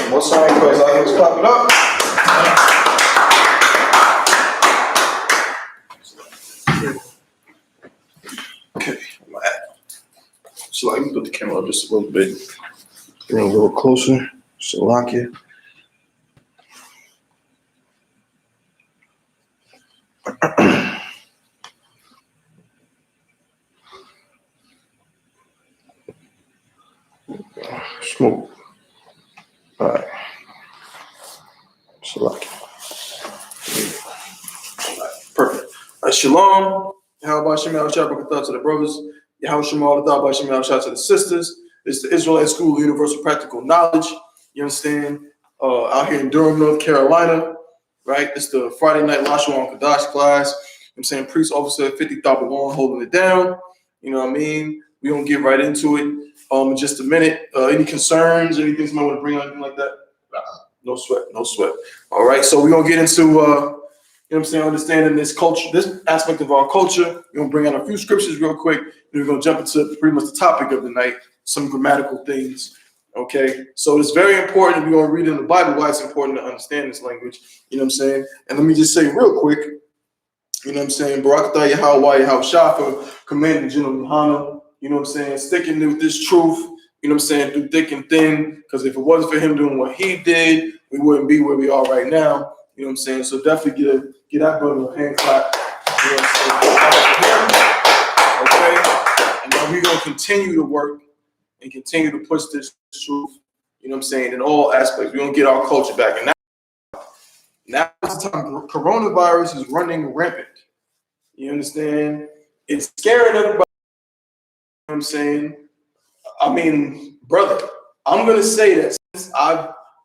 What's on your place? Let's clap it up. Okay, so let me put the camera up just a little bit. Bring it a little closer. Salakia. Smoke. All right. Salakia. Perfect. Shalom. How about Shemal Shabbat to the brothers? How Shemal Shabbat to the sisters? It's the Israelite School of Universal Practical Knowledge. You understand? Out here in Durham, North Carolina, right? It's the Friday night Lashawan Qadash class. I'm saying priest officer 50 Thabawon holding it down. You know what I mean? We're going to get right into it in just a minute. Any concerns, anything somebody want to bring on, anything like that? No sweat, no sweat. All right, so we're going to get into, you know what I'm saying, understanding this culture, this aspect of our culture. We're going to bring out a few scriptures real quick, and we're going to jump into pretty much the topic of the night, some grammatical things. Okay, so it's very important. We're going to read in the Bible why it's important to understand this language. You know what I'm saying? And let me just say real quick, you know what I'm saying? Barak atah Yahweh Yahweh commanding General Yohana, you know what I'm saying? Sticking with this truth, you know what I'm saying, through thick and thin, because if it wasn't for him doing what he did, we wouldn't be where we are right now. You know what I'm saying? So definitely get that brother a hand clap. You know what I'm saying? Okay? And now we're going to continue to work and continue to push this truth, you know what I'm saying, in all aspects. We're going to get our culture back. And now is the time. Coronavirus is running rampant. You understand? It's scaring everybody. You know what I'm saying? I mean, brother, I'm going to say that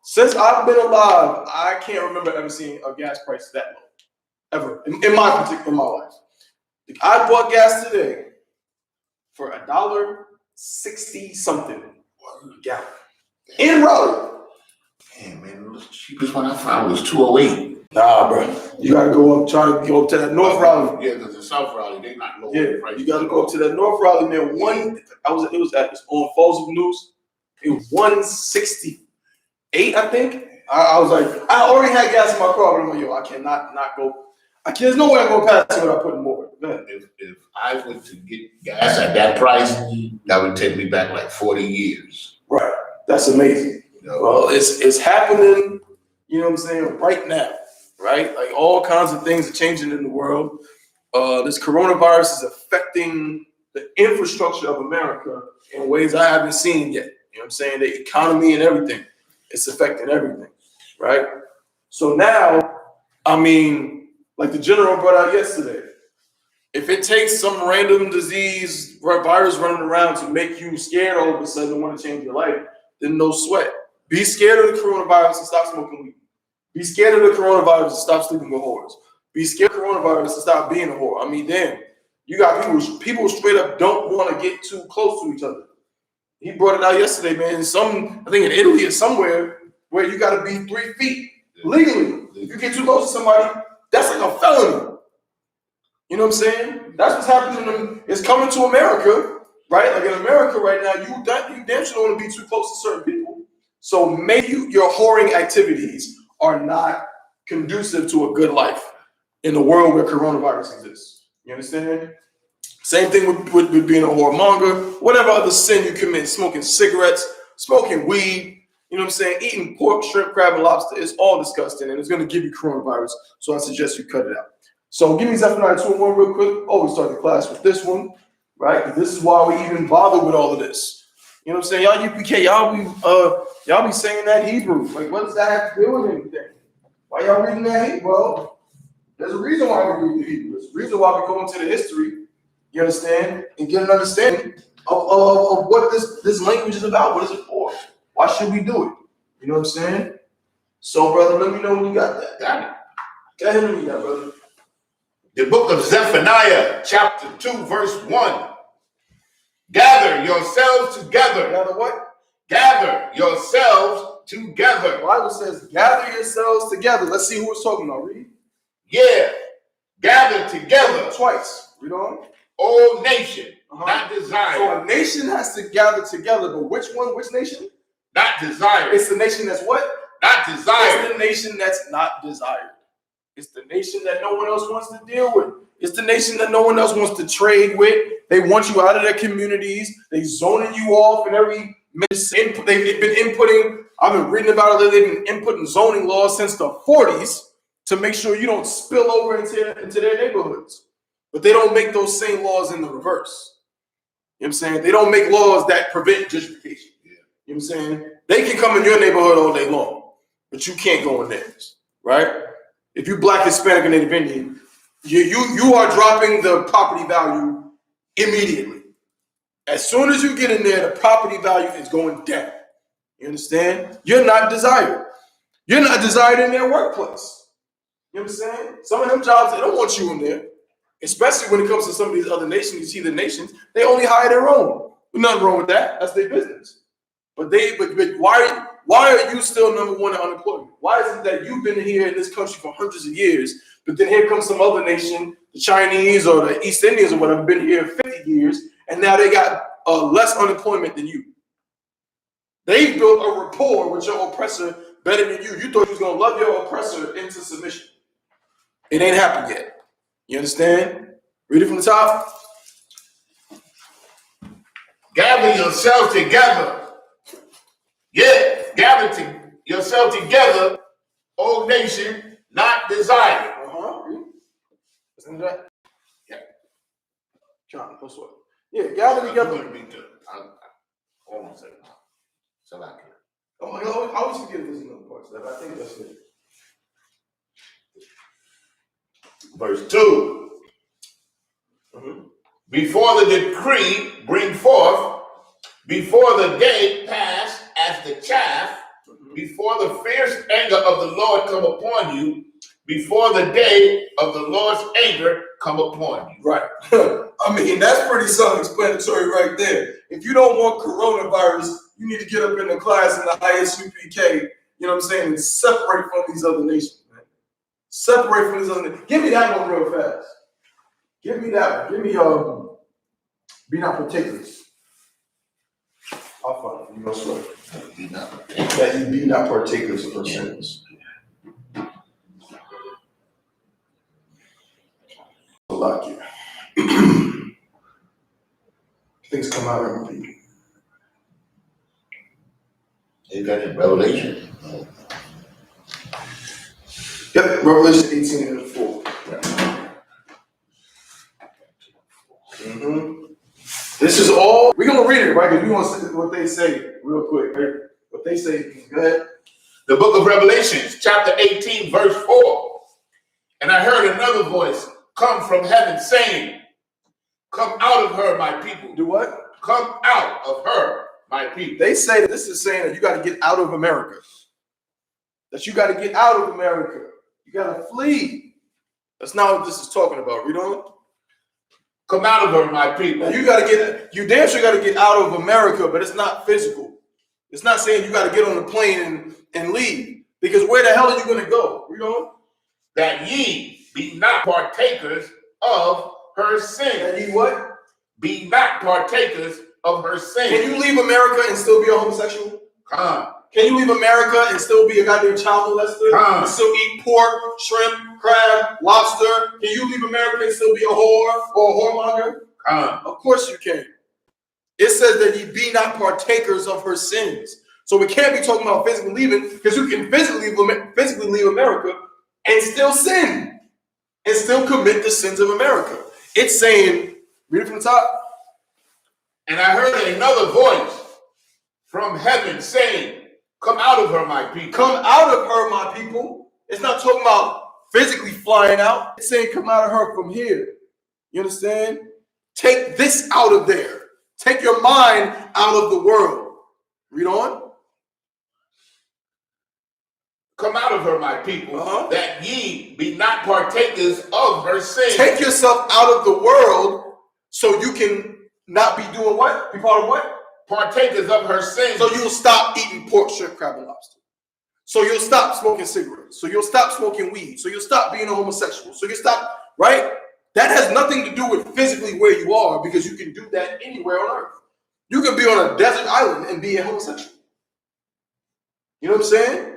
since I've been alive, I can't remember ever seeing a gas price that low. Ever. In my life. I bought gas today for $1.60 something a gallon. In Raleigh. Damn, man, the cheapest one I found was $2.08. Nah, bro. You gotta try to go up to that North Raleigh. Yeah, because in South Raleigh, they not low. Yeah, you gotta go up to that North Raleigh, man. It was on Falls of News. It was 168, I think. I was like, I already had gas in my car, but I'm like, yo, I cannot not go. There's no way I'm going past it without putting more. If I were to get gas at that price, that would take me back like 40 years. Right. That's amazing. You know? Well, it's happening, you know what I'm saying, right now, right? Like all kinds of things are changing in the world. This coronavirus is affecting the infrastructure of America in ways I haven't seen yet. You know what I'm saying? The economy and everything. It's affecting everything, right? So now, I mean, like the general brought out yesterday, if it takes some random disease, virus running around to make you scared all of a sudden and want to change your life, then no sweat. Be scared of the coronavirus and stop smoking weed. Be scared of the coronavirus and stop sleeping with whores. Be scared of the coronavirus and stop being a whore. I mean, damn, you got people straight up don't want to get too close to each other. He brought it out yesterday, man. I think in Italy or somewhere where you got to be 3 feet legally. If you get too close to somebody, that's like a felony. You know what I'm saying? That's what's happening. It's coming to America, right? Like in America right now, you damn sure don't want to be too close to certain people. So maybe your whoring activities are not conducive to a good life in the world where coronavirus exists. You understand? Same thing with being a whoremonger, whatever other sin you commit, smoking cigarettes, smoking weed, you know what I'm saying? Eating pork, shrimp, crab, and lobster is all disgusting, and it's going to give you coronavirus. So I suggest you cut it out. So give me Zephaniah 2:1 real quick. Always start the class with this one, right? This is why we even bother with all of this. You know what I'm saying? Y'all UPK, y'all be saying that Hebrew. Like, what does that have to do with anything? Why y'all reading that Hebrew? Well, there's a reason why we read the Hebrew. There's a reason why we go into the history, you understand, and get an understanding of what this language is about. What is it for? Why should we do it? You know what I'm saying? So, brother, let me know when you got that. Got it. Go ahead and read that, brother. The book of Zephaniah, chapter 2, verse 1. Gather yourselves together. Gather what? Gather yourselves together. The Bible says, gather yourselves together. Let's see who it's talking about. Read. Yeah. Gather together. Twice. Read on. O nation, not desire. So a nation has to gather together, but which one? Which nation? Not desire. It's the nation that's what? Not desire. It's the nation that's not desired. It's the nation that no one else wants to deal with. It's the nation that no one else wants to trade with. They want you out of their communities. They zoning you off in every input. They've been inputting. I've been reading about it. They've been inputting zoning laws since the 40s to make sure you don't spill over into their neighborhoods. But they don't make those same laws in the reverse. You know what I'm saying? They don't make laws that prevent gentrification. You know what I'm saying? They can come in your neighborhood all day long, but you can't go in theirs, right? If you Black, Hispanic, or Native Indian, you are dropping the property value immediately. As soon as you get in there, the property value is going down. You understand? You're not desired. You're not desired in their workplace. You know what I'm saying? Some of them jobs, they don't want you in there. Especially when it comes to some of these other nations, you see the nations, they only hire their own. There's nothing wrong with that. That's their business. But why are you still number one in unemployment? Why is it that you've been here in this country for hundreds of years, but then here comes some other nation, the Chinese or the East Indians or whatever, been here 50 years, and now they got less unemployment than you? They built a rapport with your oppressor better than you. You thought you was going to love your oppressor into submission. It ain't happened yet. You understand? Read it from the top. Gather yourselves together. Yeah, gather yourself together, O nation, not desire. Listen to that. Yeah. John, no sweat. Yeah, gather together. Hold on a second. So I can. Oh my God, I always forget this another part. So I think that's it. Verse 2. Before the decree bring forth, before the day pass as the chaff, before the fierce anger of the Lord come upon you, before the day of the Lord's anger come upon you. Right. I mean, that's pretty self-explanatory right there. If you don't want coronavirus, you need to get up in the class in the Isupk, you know what I'm saying, and separate from these other nations, man. Separate from these other nations. Give me that one real fast. Give me that one. Give me be not partakers. I'll find it. You know what? Be not That you be not partakers of her sins. A lot here. Things come out and repeat. You got it, Revelation. Yep, Revelation 18 and 4. This is all, we're going to read it, right? Because we want to see what they say real quick, right? What they say, go ahead. The book of Revelations, chapter 18, verse 4. And I heard another voice come from heaven saying, come out of her, my people. Do what? Come out of her, my people. They say that this is saying that you got to get out of America. That you got to get out of America. You got to flee. That's not what this is talking about. Read on. Come out of her, my people. Now you damn sure got to get out of America, but it's not physical. It's not saying you got to get on the plane and leave. Because where the hell are you going to go? Read on. That ye be not partakers of her sin. That ye what? Be not partakers of her sin. Can you leave America and still be a homosexual? Can you leave America and still be a goddamn child molester? And still eat pork, shrimp, crab, lobster? Can you leave America and still be a whore or a whoremonger? Of course you can. It says that ye be not partakers of her sins. So we can't be talking about physically leaving, because you can physically leave America and still sin and still commit the sins of America. It's saying, read it from the top. And I heard another voice from heaven, saying, come out of her, my people. Come out of her, my people. It's not talking about physically flying out. It's saying come out of her from here. You understand? Take this out of there. Take your mind out of the world. Read on. Come out of her, my people, Uh-huh. that ye be not partakers of her sin. Take yourself out of the world so you can not be doing what? Be part of what? Partakers of her sin. So you'll stop eating pork, shrimp, crab, and lobster. So you'll stop smoking cigarettes. So you'll stop smoking weed. So you'll stop being a homosexual. So you stop, right? That has nothing to do with physically where you are, because you can do that anywhere on earth. You can be on a desert island and be a homosexual. You know what I'm saying?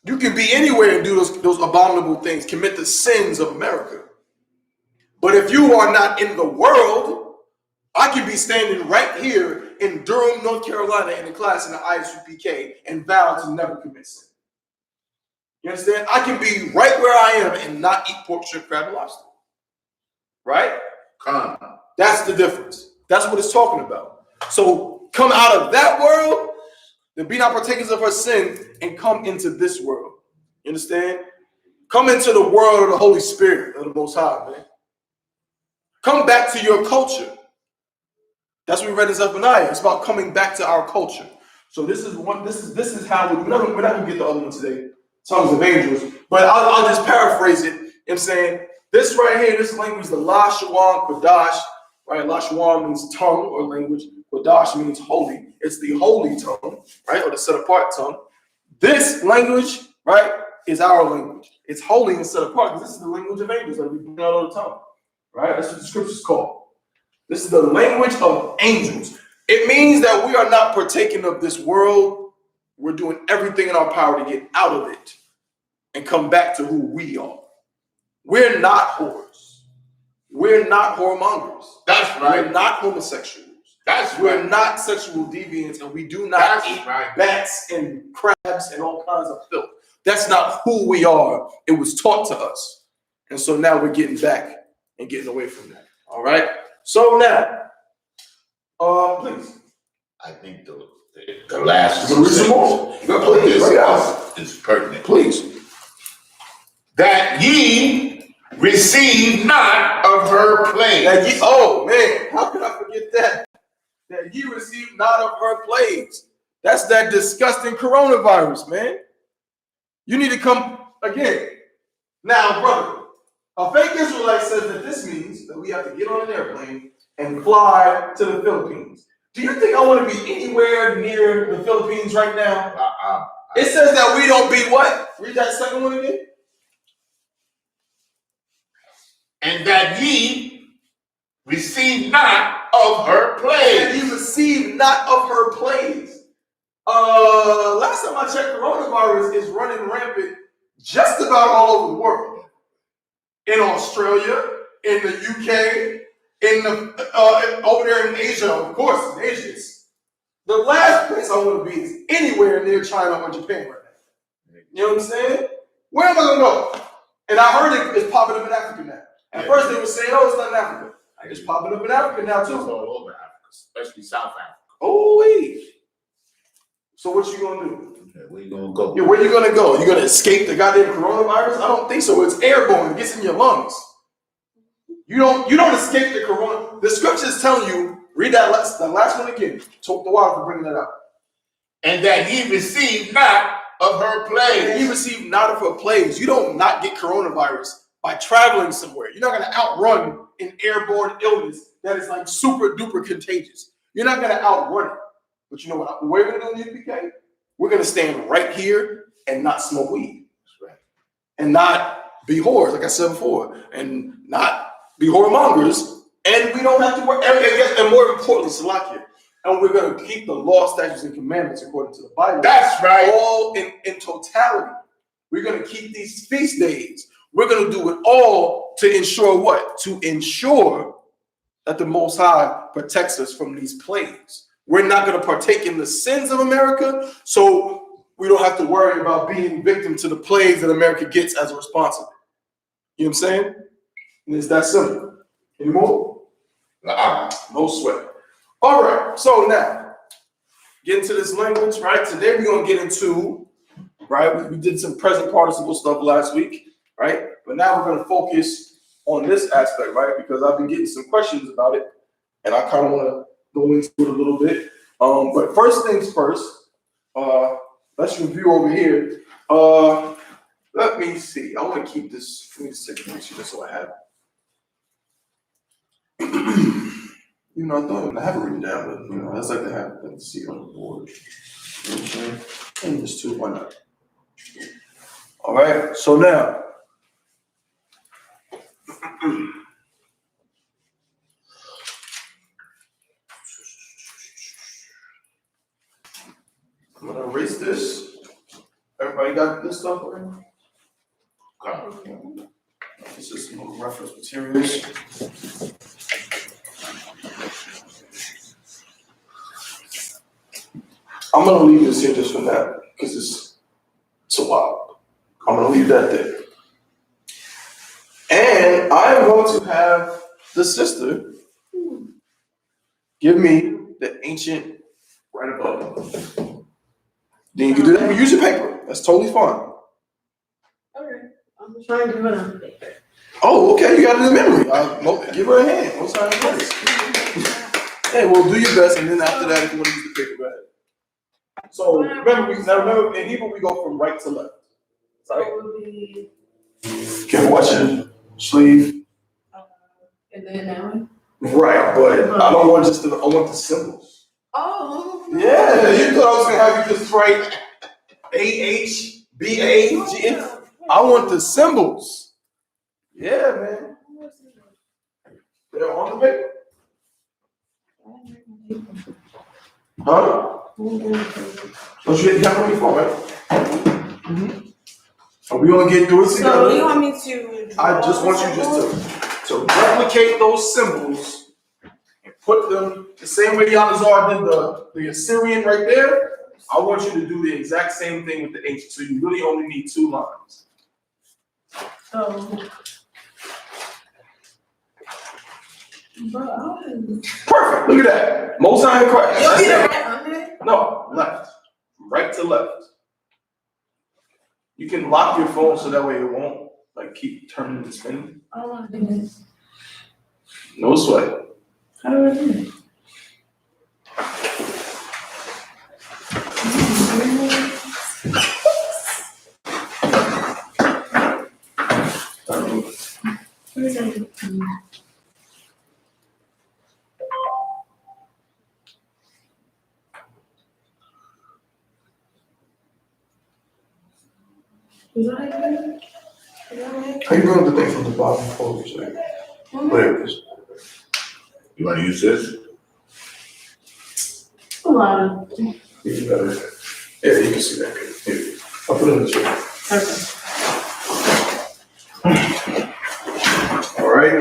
You can be anywhere and do those abominable things, commit the sins of America. But if you are not in the world, I can be standing right here in Durham, North Carolina, in a class in the Isupk and vow to never commit sin. You understand? I can be right where I am and not eat pork, shrimp, crab, and lobster. Right? Come. That's the difference. That's what it's talking about. So come out of that world, then be not partakers of her sin, and come into this world. You understand? Come into the world of the Holy Spirit of the Most High, man. Come back to your culture. That's what we read in Zephaniah. It's about coming back to our culture. So this is how we're not gonna get the other one today, Tongues of Angels, but I'll just paraphrase it. You know what I'm saying? This right here, this language, the Lashawan, Qadash, right? Lashawan means tongue or language. Qadash means holy. It's the holy tongue, right? Or the set apart tongue. This language, right, is our language. It's holy and set apart because this is the language of angels that we bring out all the time, right? That's what the scriptures call. This is the language of angels. It means that we are not partaking of this world. We're doing everything in our power to get out of it and come back to who we are. We're not whores. We're not whoremongers. That's right. We're not homosexuals. That's We're right. not sexual deviants, and we do not eat bats and crabs and all kinds of filth. That's not who we are. It was taught to us. And so now we're getting back and getting away from that. All right? So now, please. I think the last Read some more. Please, is pertinent. Please. That ye receive not of her plagues. Oh, man, how could I forget that? That ye receive not of her plagues. That's that disgusting coronavirus, man. You need to come again. Now, brother, a fake Israelite says that this means that we have to get on an airplane and fly to the Philippines. Do you think I want to be anywhere near the Philippines right now? It says that we don't be what? Read that second one again. And that ye receive not of her plagues. And ye receive not of her plagues. Last time I checked, coronavirus is running rampant just about all over the world. In Australia, in the UK, over there in Asia, of course, in Asia. The last place I want to be is anywhere near China or Japan right now. You know what I'm saying? Where am I going to go? And I heard it's popping up in Africa now. At first they were saying, oh, it's not in Africa. It's popping up in Africa now too. It's all over Africa, especially South Africa. Oh, wait. So what you gonna do? Yeah, where you gonna go? Yeah, where you gonna go? You gonna escape the goddamn coronavirus? I don't think so. It's airborne. It gets in your lungs. You don't escape the corona. The scriptures telling you, read the last one again. Talk the water for bringing that up. And that ye receive not of her plagues. And ye receive not of her plagues. You don't not get coronavirus by traveling somewhere. You're not gonna outrun an airborne illness that is like super duper contagious. You're not gonna outrun it. But you know what we're gonna do in the UPK? We're gonna stand right here and not smoke weed. That's right. And not be whores, like I said before, and not be whoremongers. And we don't have to work. And more importantly, Salakia. And we're gonna keep the law, statutes, and commandments according to the Bible. That's right. All in totality. We're gonna keep these feast days. We're gonna do it all to ensure what? To ensure that the Most High protects us from these plagues. We're not going to partake in the sins of America, so we don't have to worry about being victim to the plagues that America gets as a response of it. You know what I'm saying? And it's that simple. Any more? No sweat. All right. So now, get into this language, right? Today we're gonna get into, right? We did some present participle stuff last week, right? But now we're gonna focus on this aspect, right? Because I've been getting some questions about it, and I kind of want to go into it a little bit. But first things first, let's review over here. Let me see. I want to keep this. Let me just take a picture just so I have it. You know, I don't have it written down, but you know, I just like to have them see it on the board. You know what I'm saying? And this too, why not? All right. So now, I'm gonna erase this. Everybody got this stuff already? Okay. This is some little reference materials. I'm gonna leave this here just for now because it's a lot. I'm gonna leave that there. And I am going to have the sister give me the ancient right above. Then you can do that. You use your paper. That's totally fine. Okay. I'm trying to do it on paper. Oh, okay. You got it in memory. Give her a hand. What's her name? Hey, well, do your best, and then after that, if you want to use the paper, go ahead. So remember, in Hebrew we go from right to left. Right? Okay, watch your sleeve. And then now. Right, but I don't want I want the symbols. Oh. Yeah, you thought I was gonna have you just write AHBAG. I want the symbols. Yeah, man. They're on the paper. Huh? Don't you have on your phone, right? Mm-hmm. Are we gonna get through it together? So you want me to? I just want you just to replicate those symbols and put them the same way Yalazar did the Assyrian right there. I want you to do the exact same thing with the ancient. So you really only need 2 lines. Perfect. Look at that. Most time correct. No, left. Right to left. You can lock your phone so that way it won't like keep turning and spinning. I don't want to do this. No sweat. How do I do it? How you bring up the thing from the bottom forward? Where it is? You want to use this? A lot of. You better. Yeah, you can see that. Here. I'll put it in the chair. Okay. All right.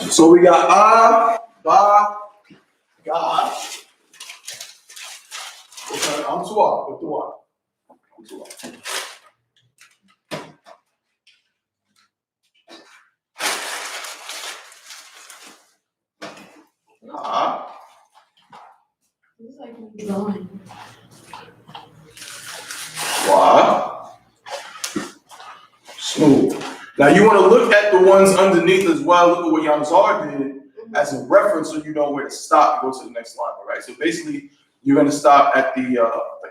So we got ba, ga. Okay, I'm too off with the one. I'm too off. This is like drawing. Why? Smooth. Now you want to look at the ones underneath as well. Look at what Yamzar did as a reference, so you know where to stop and go to the next line. All right. So basically, you're going to stop at the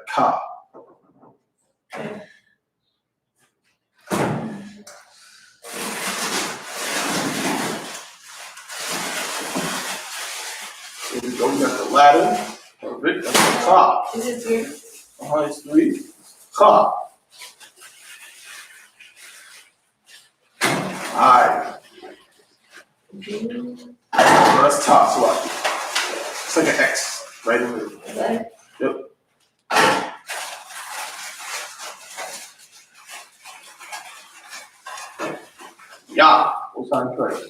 ka. Okay. Here we go. We got the ladder. Perfect. That's the top. Is it 3? It's 3. Ka. Alright. That's top slot. It's like an X right in the middle. Okay. Yep. Yeah. What's on correct?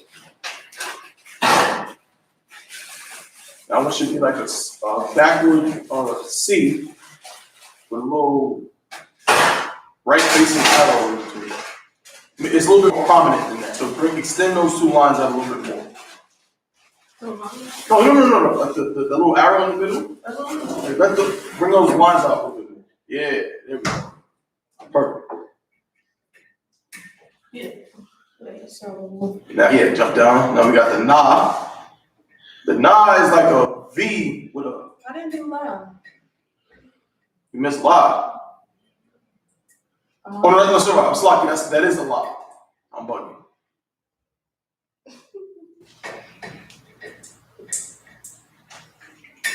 Now it should be like a backward C with a little right facing arrow into it. It's a little bit more prominent than that. So extend those 2 lines out a little bit more. No. Like the little arrow in the middle. Like, bring those lines out a little bit. Yeah, there we go. Perfect. Yeah. Wait, so. Now, yeah, jump down. Now we got the na. The na is like a V with a. I didn't do loud. You missed la. Oh, no, sorry. I'm sloppy. That is a la. I'm bugging.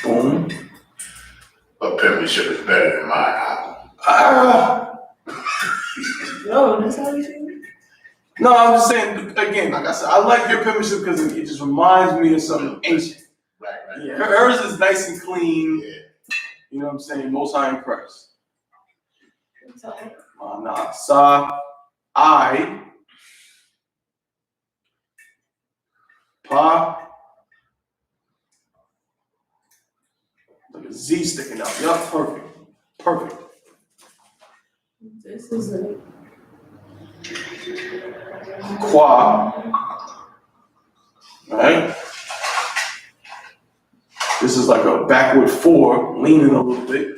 Boom. But penmanship is better than mine. No, that's how you do it. No, I'm just saying, again, like I said, I like your penmanship because it just reminds me of something ancient. Right. Yeah, hers is nice and clean. Yeah. You know what I'm saying? Most High in Christ. So, Nah, sa, I, pa, like a Z sticking out. Yup, perfect. this is a Qua, right? This is like a backward 4, leaning a little bit.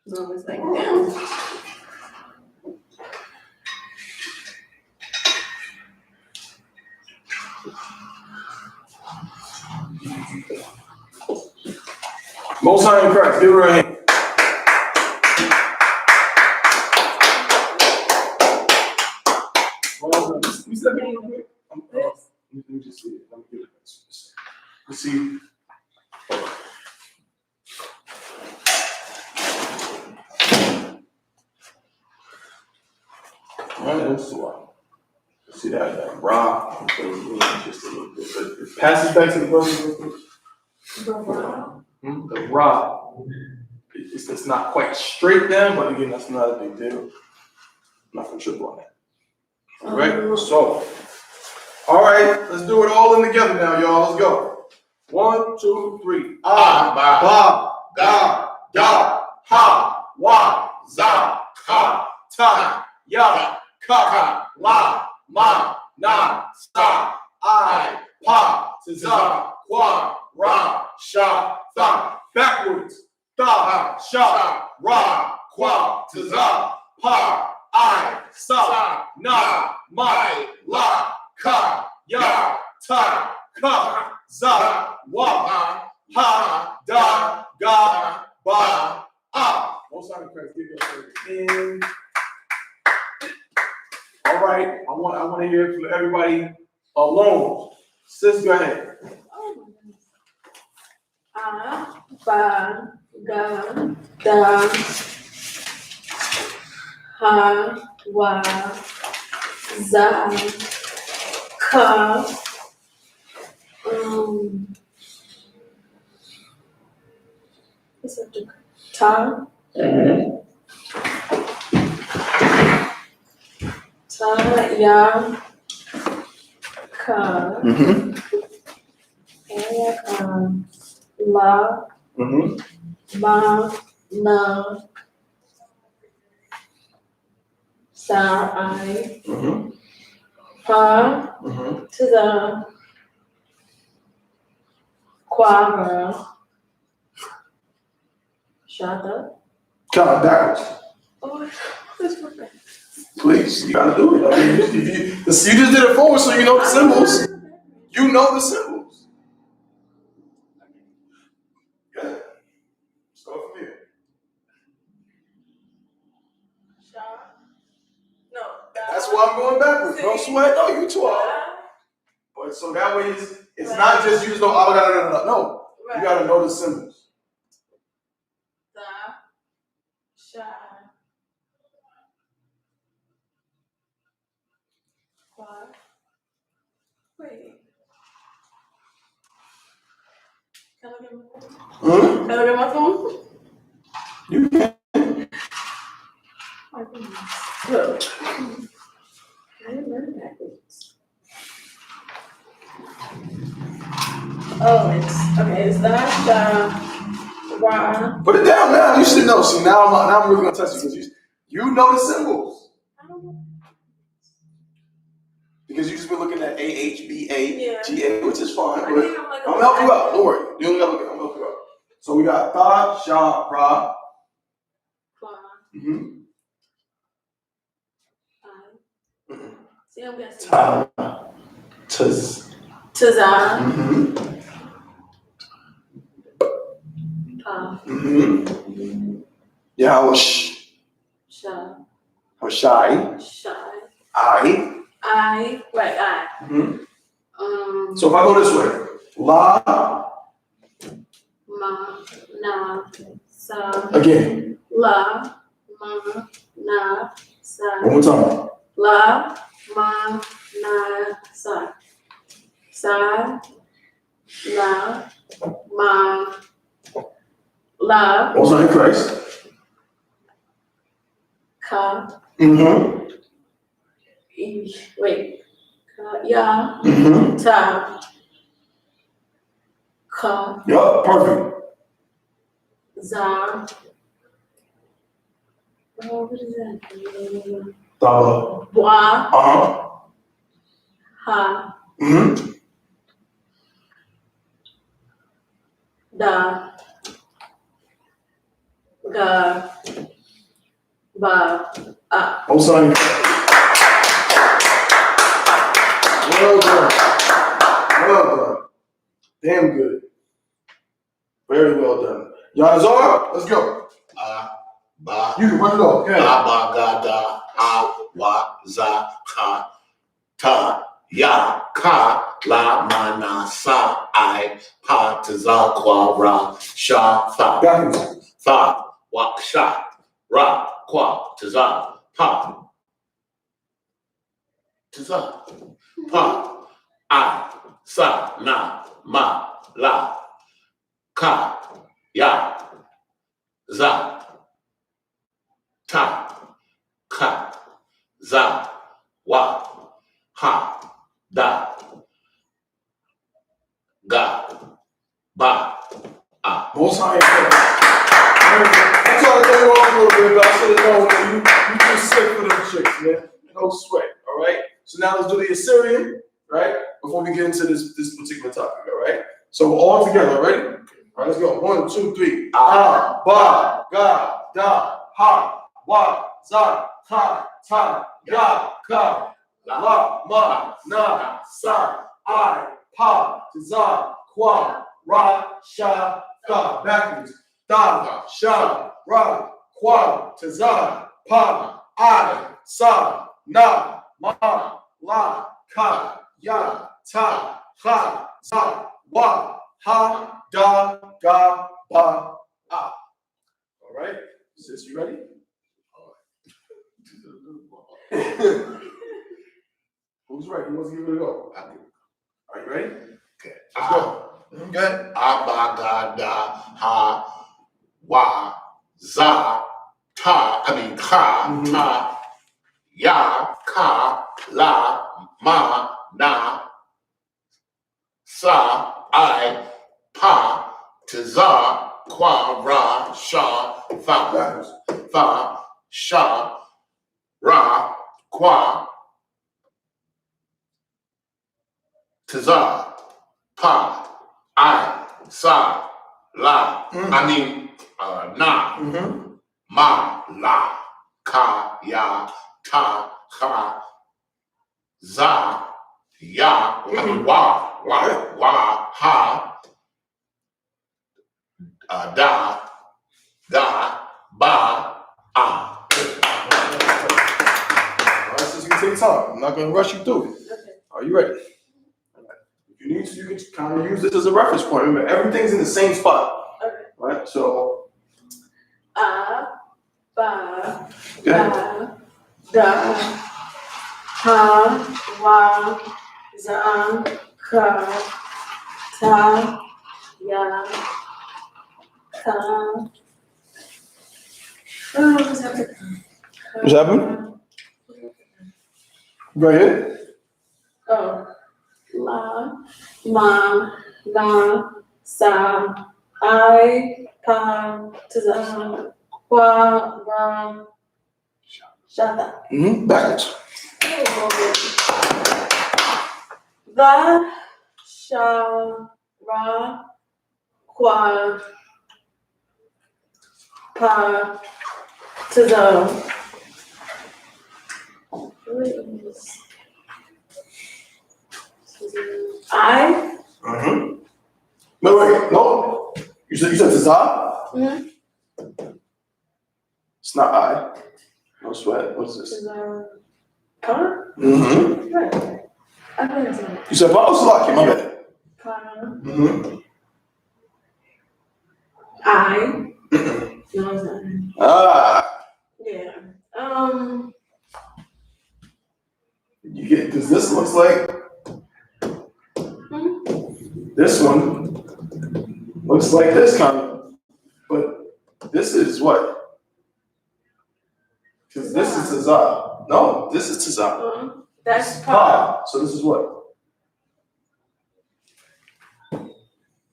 no, it's like down. Most High in Christ, give her a hand. Let me step in real quick. Let me just see it. Let me get it. Let's see. All right, that's the one. See that rock, just a little bit. But pass it back to the verse real quick. The rock. It's not quite straight down, but again, that's not a big deal. I'm not gonna trip on that. All right, so. All right, let's do it all in together now, y'all. Let's go. 1, 2, 3. Ah, ba, ga, da, ha, wa, za, ka, ta, ya, ka, la, ma, na, sa, I, pa, za, qua, ra, sha, tha. Backwards. Ta, sha, ra, qua, za, pa, I, sa, na, ma, la, ka, ya, ta, ka, za, wa, ha, da, ga, ba, ah. Most High in Christ, give yourself in. All right, I want to hear from everybody alone. Sis, go ahead. Oh my goodness. A, ba, ga, da, ha, wa, za, ka, what's up to ta, ta, ya, ka, ya, ka, la, ma, na, sa, I, pa, to the qua, shada. Count backwards. Oh, that's perfect. Please, you gotta do it. I mean, you just did it forward, so you know the symbols. You know the symbols. Good. Start from here. Sha. No. Da. That's why I'm going backwards. No sweat. No, you 12. But so that way it's not just you just know, oh, no. Right. You gotta know the symbols. Da. Sha. Qua. Wait. Can I look at my phone? Can I look at my phone? You can. My goodness. Look. I didn't learn backwards. Oh, it's that, ra. Put it down now. You should know. See, now I'm really gonna touch you because you know the symbols. I don't know. because you just been looking at AHBA, Yeah. GA, which is fine. I But think I'm like I'm gonna help you out. Don't worry. You don't gotta look at it. I'm gonna help you out. So we got Tha, Sha, Ra. Mm-hmm. See, I'm guessing. Ta, Taz. Tazar. Mm-hmm. Mm-hmm. Yahush. Sha. Hoshai. Shy. I. Right, I. Mm-hmm. So if I go this way, La. Ma. Na. Sa. Again. La. Ma. Na. Sa. One more time. La. Ma. Na. Sa. Sa. La. Ma. La. Also in Christ. Ka. Mm-hmm. Wait. Ka. Ya. Mm-hmm. Ta. Ka. Yup, perfect. Za. Oh, what is that? Tha. Wa. Uh-huh. Ha. Mm-hmm. Da. Ga. Ba. Ah. Also in Christ. Well done. Well done. Damn good. Very well done. Yazar, let's go. Ba. You can run it off. Okay. Ba, ga, da, ha, wa, za, ka, ta, ya, ka, la, ma, na, sa, I, pa, ta, za, kwa, ra, sha, fa. Backwards. Fa, wa, sha, ra, kwa, ta, za, pa. Ta, za, pa. I, sa, na, ma, la, ka, ya, za, ta, ka, za, wa, ha, da, ga, ba, ah. Most high in Christ. I tried to throw you off a little bit, but I should have known that you too sick for them chicks, man. No sweat, all right? So now let's do the Assyrian, right? Before we get into this particular topic, all right? So we're all together, ready? All right, let's go. 1, 2, 3. Ah, ba, ga, da, ha, wa, za, ha, ta, ya, ka, la, ma, na, sa, I, pa, za, kwa, ra, sha, ka. Backwards. Da, sha, ra, kwa, za, pa, I, sa, na, ma, la, ka, ya, ta, ha, za, wa, ha, da, ga, ba, ah. All right, sis, you ready? Who's ready? Who wants to give it a go? Are you ready? Okay. Let's go. Okay. Ba, ga, da, ha, wa, za, ta, ka, Mhm. ta, ya, ka, la, ma, na, sa, I, pa, ta, za, kwa, ra, sha, fa. Backwards. Fa, sha, ra, kwa, ta, za, pa, I, sa, la. Na, Mm-hmm. ma, la, ka, ya, ta, ha, za, ya, wa, ha, da, ga, ba, ah. All right, sis, you can take time. I'm not going to rush you through it. Okay. Are you ready? If you need to, you can kind of use this as a reference point. Remember, everything's in the same spot. Okay. Right? So, Ba, go ahead. da, ha, wa, za, ka, ta, ya, ka. Oh, what's happening? What's happening? Go ahead. Oh, la, ma, na, sa, I, pa, za, kwa, ra, shata. Mm-hmm. Backwards. Lashawan kwa pa to the. I. Mm-hmm. Wait, no. You said Tazah? Mm-hmm. It's not I. No sweat. What's this? Car? Mm-hmm. Right. I thought it said You said Salaki, my bad. car. Mm-hmm. I. No, it's not. Ah. Yeah. You get, because this looks like, this one looks like this kind of, but this is what? Because this is Tazah. No, this is Tazah. That's Pa. So this is what?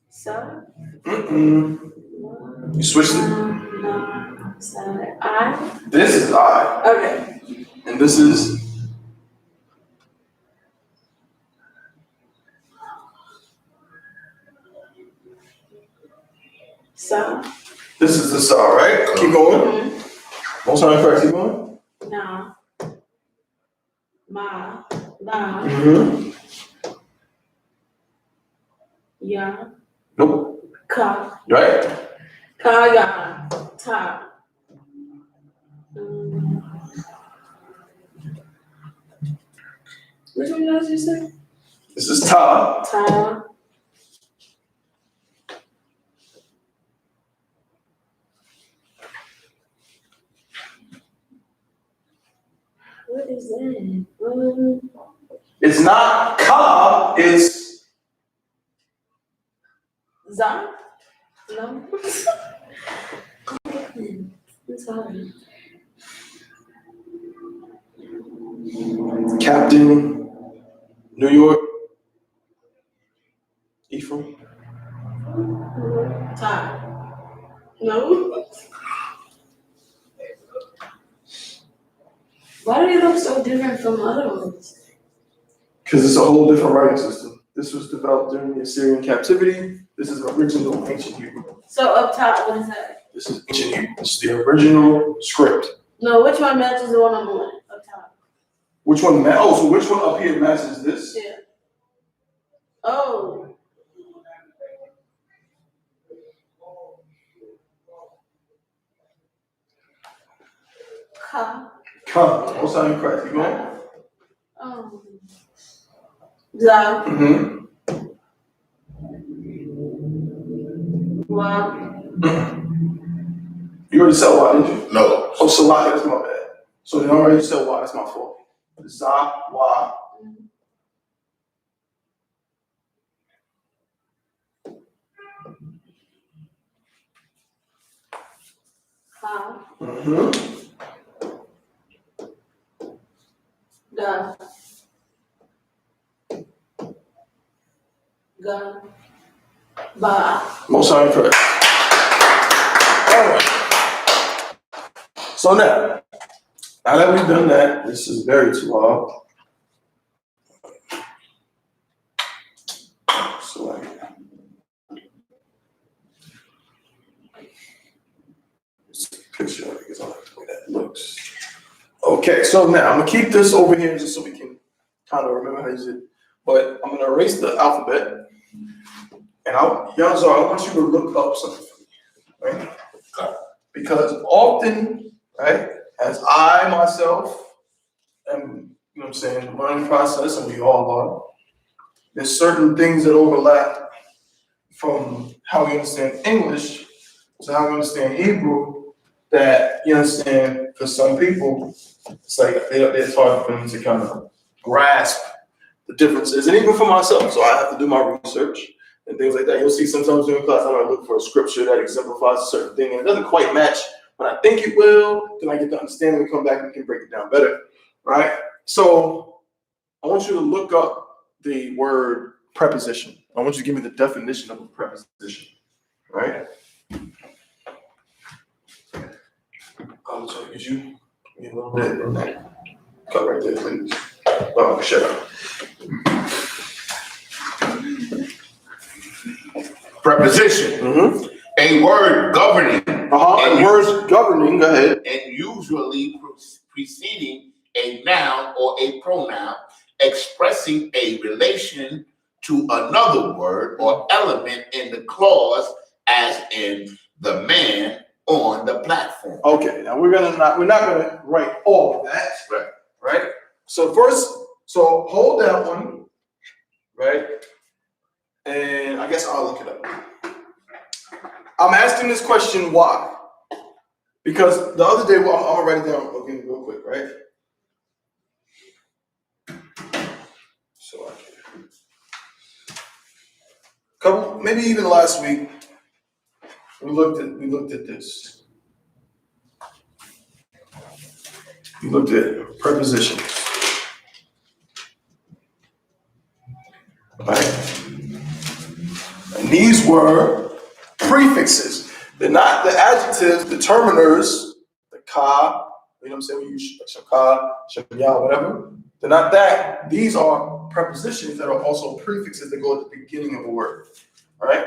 So. Mm-mm. You switched it. No. So I. This is I. Okay. And this is. So. This is the saw, right? Keep going. Most time correct, keep going. Na. Ma. La. Mm-hmm. Ya. Nope. Ka. Right? Ka. Ya. Ta. Which one did you say? This is Ta. Ta. What is that? It's not Ka, it's Za? No. It's hard. Captain New York Ephraim. Ta. No. Why do they look so different from other ones? Because it's a whole different writing system. This was developed during the Assyrian captivity. This is original ancient Hebrew. So up top, what is that? This is ancient Hebrew. This is the original script. No, which one matches the one on the left? Up top. Which one? So which one up here matches this? Yeah. Oh. Ka. Ka. Most time correct. Keep going. Za. Mm-hmm. Wa. You already said why, didn't you? No. Oh, Salaki, that's my bad. So you already said why, that's my fault. Za, wa. Ha. Mm-hmm. Da. Ga. Ba. Most time correct. All right. So now that we've done that, this is very too hard. So picture, I guess I like the way that looks. Okay, so now I'm gonna keep this over here just so we can kind of remember how to use it. But I'm gonna erase the alphabet, and I want you to look up something for me, right? Because often, right, as I myself am, you know what I'm saying, learning process, and we all are, there's certain things that overlap from how we understand English to how we understand Hebrew that, you understand, for some people, it's like it's hard for them to kind of grasp the differences. And even for myself, so I have to do my research and things like that. You'll see sometimes during class, I might look for a scripture that exemplifies a certain thing, and it doesn't quite match what I think it will. Then I get to understand and we come back and we can break it down better, right? So I want you to look up the word preposition. I want you to give me the definition of a preposition, right? So could you give me a little bit in that? Cut right there, please. Oh, shut up. Preposition. Mm-hmm. A word governing. And words governing, go ahead. And usually preceding a noun or a pronoun, expressing a relation to another word or element in the clause, as in the man on the platform. Okay, now we're not gonna write all of that. Right. Right? So hold that one, right? And I guess I'll look it up. I'm asking this question why? Because the other day, I'm gonna write it down again real quick, right? So maybe even last week, we looked at this. We looked at prepositions. Right? And these were prefixes. They're not the adjectives, determiners, the ka, you know what I'm saying? We use shaka, shakya, whatever. They're not that. These are prepositions that are also prefixes that go at the beginning of a word. Right?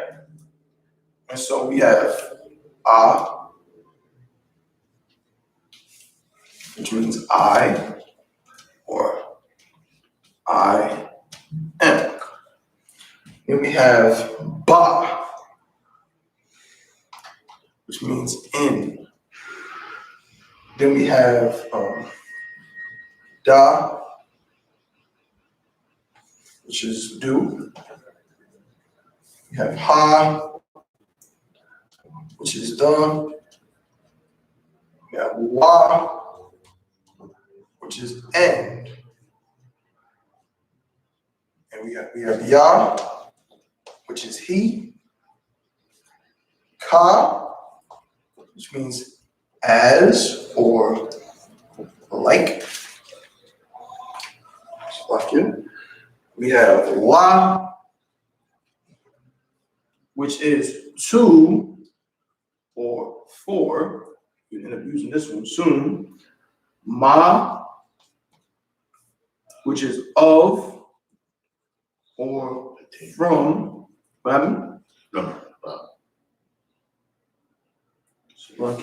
And so we have a, which means I, or I am. Then we have ba, which means in. Then we have da, which is do. We have ha, which is done. We have wa, which is end. And we have ya, which is he. Ka, which means as or like. We have wa, which is to or for. We end up using this one soon. Ma, which is of or from. What happened? No. Where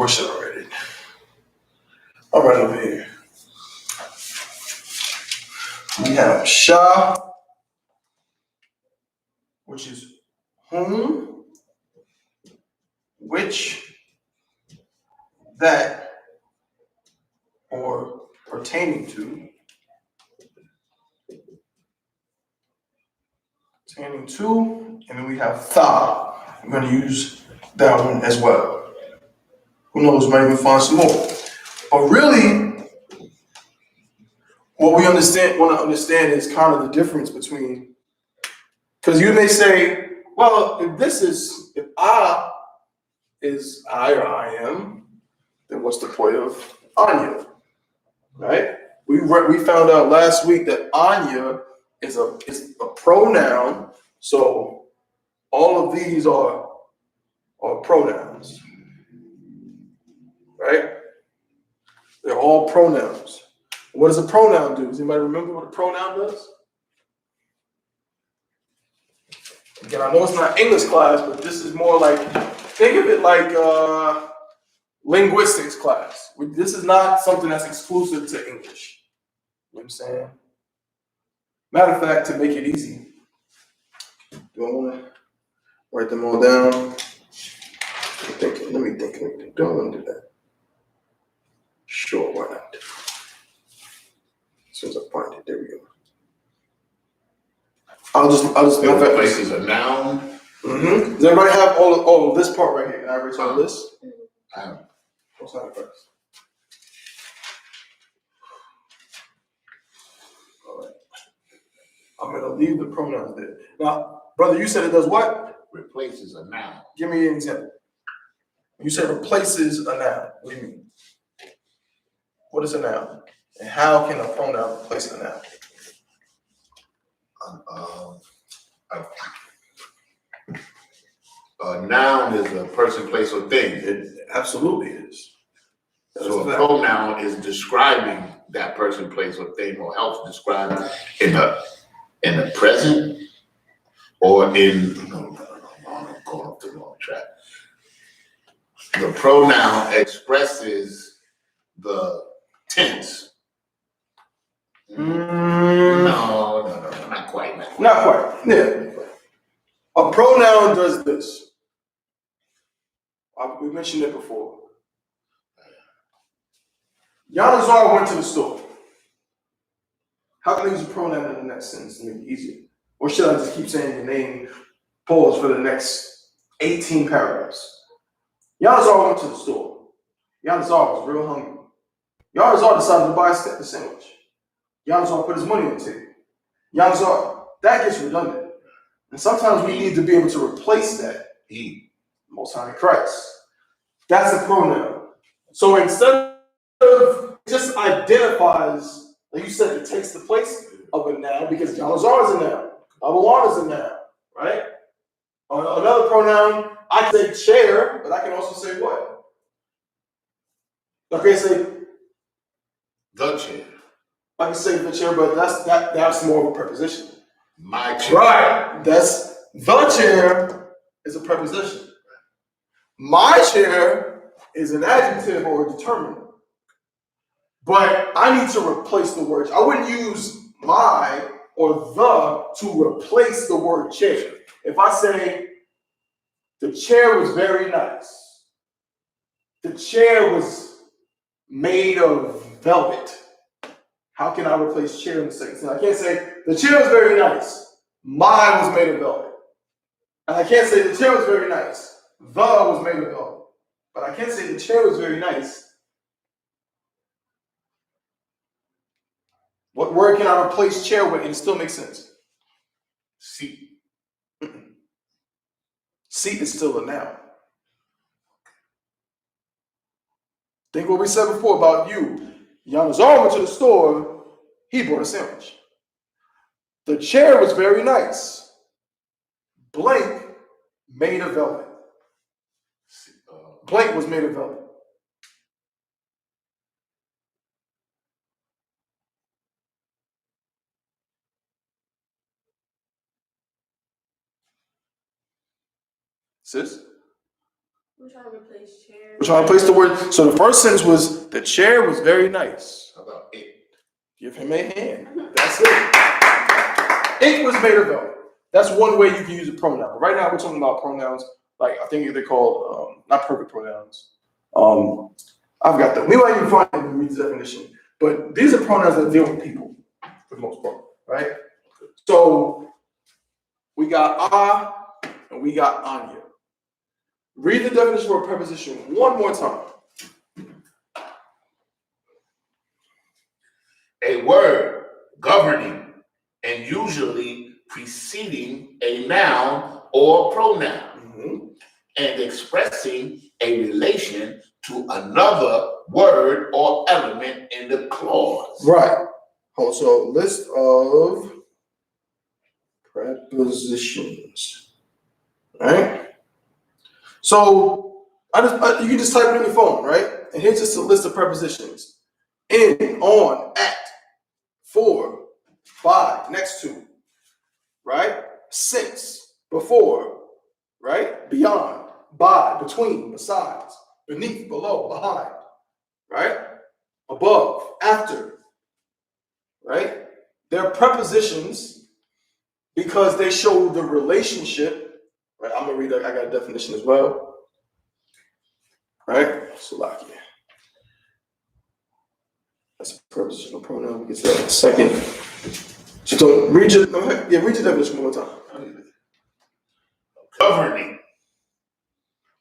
should I write it? I'll write it over here. We have sha, which is whom, which, that, or pertaining to. Pertaining to, and then we have tha. I'm going to use that one as well. Who knows, might even find some more. But really, what we want to understand is kind of the difference between, because you may say, well, if I is I or I am, then what's the point of Anya, right? We found out last week that Anya is a pronoun, so all of these are pronouns, right? They're all pronouns. What does a pronoun do? Does anybody remember what a pronoun does? Again, I know it's not English class, but this is more like, think of it like linguistics class. This is not something that's exclusive to English. You know what I'm saying? Matter of fact, to make it easy, do I want to write them all down? Let me think. Don't want to do that. Sure, why not? As soon as I find it, there we go. I'll just Places a noun. Mm-hmm. Does everybody have all of this part right here? Can I erase all this? What's that first? All right. I'm gonna leave the pronouns there. Now, brother, you said it does what? Replaces a noun. Give me an example. You said replaces a noun. What do you mean? What is a noun? And how can a pronoun replace a noun? A noun is a person, place, or thing. It absolutely is. So a pronoun is describing that person, place, or thing, or helps describe in the present, or in, no, I'm going off the wrong track. The pronoun expresses the tense. No, not quite. Not quite. Yeah. A pronoun does this. We mentioned it before. Yanazar went to the store. How can I use a pronoun in the next sentence to make it easier? Or should I just keep saying your name, pause for the next 18 paragraphs? Yanazar went to the store. Yanazar was real hungry. Yanazar decided to buy a sandwich. Yanazar put his money on the table. Yanazar, that gets redundant. And sometimes we need to be able to replace that. He. Most High in Christ. That's a pronoun. So instead of just identifies, like you said, it takes the place of a noun because Yanazar is a noun. Abawan is a noun, right? Another pronoun, I can say chair, but I can also say what? I can say The chair. I can say the chair, but that's more of a preposition. My chair. Right. That's the chair is a preposition. My chair is an adjective or a determiner. But I need to replace the words. I wouldn't use my or the to replace the word chair. If I say the chair was very nice, the chair was made of velvet. How can I replace chair in the sentence? I can't say the chair was very nice. Mine was made of velvet. And I can't say the chair was very nice. The was made of velvet. But I can't say the chair was very nice. What word can I replace chair with and it still makes sense? Seat. Seat is still a noun. Think what we said before about you. Yanazar went to the store, he bought a sandwich. The chair was very nice. Blank made of velvet. Blank was made of velvet. Sis? We're trying to replace chair. We're trying to place the word. So the first sentence was the chair was very nice. How about it? Give him a hand. That's it. It was made of velvet. That's one way you can use a pronoun. But right now we're talking about pronouns. Like I think they're called not perfect pronouns. I've got them. We might even find them and read the definition. But these are pronouns that deal with people for the most part, right? So we got and we got Anya. Read the definition for a preposition one more time. A word governing and usually preceding a noun or pronoun and expressing a relation to another word or element in the clause. Right. Also, list of prepositions. All right. So you can just type it on your phone, right? And here's just a list of prepositions: in, on, at, for, by, next to, right? Since, before, right? Beyond, by, between, besides, beneath, below, behind, right? Above, after, right? They're prepositions because they show the relationship. Right, I'm gonna read that. I got a definition as well. Right, Salakia. That's a prepositional pronoun. We get to that in a second. So read your definition one more time. Governing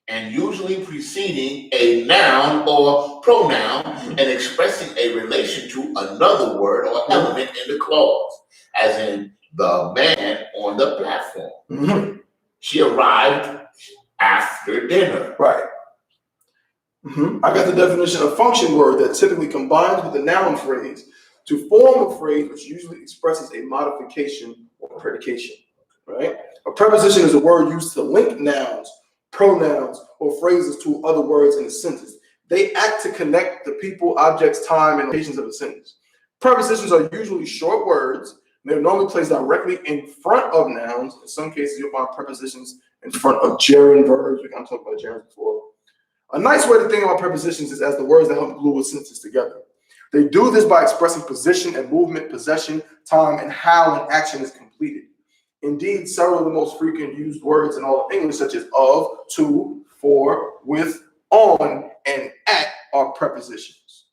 and usually preceding a noun or pronoun and expressing a relation to another word or element in the clause, as in the man on the platform. She arrived after dinner. Right. I got the definition of function word that typically combines with the noun phrase to form a phrase which usually expresses a modification or predication. Right. A preposition is a word used to link nouns, pronouns, or phrases to other words in a sentence. They act to connect the people, objects, time, and locations of a sentence. Prepositions are usually short words They're normally placed directly in front of nouns. In some cases, you'll find prepositions in front of gerund verbs. We kind of talked about gerunds before. A nice way to think about prepositions is as the words that help glue a sentence together. They do this by expressing position and movement, possession, time, and how an action is completed. Indeed, several of the most frequent used words in all of English, such as of, to, for, with, on, and at, are prepositions,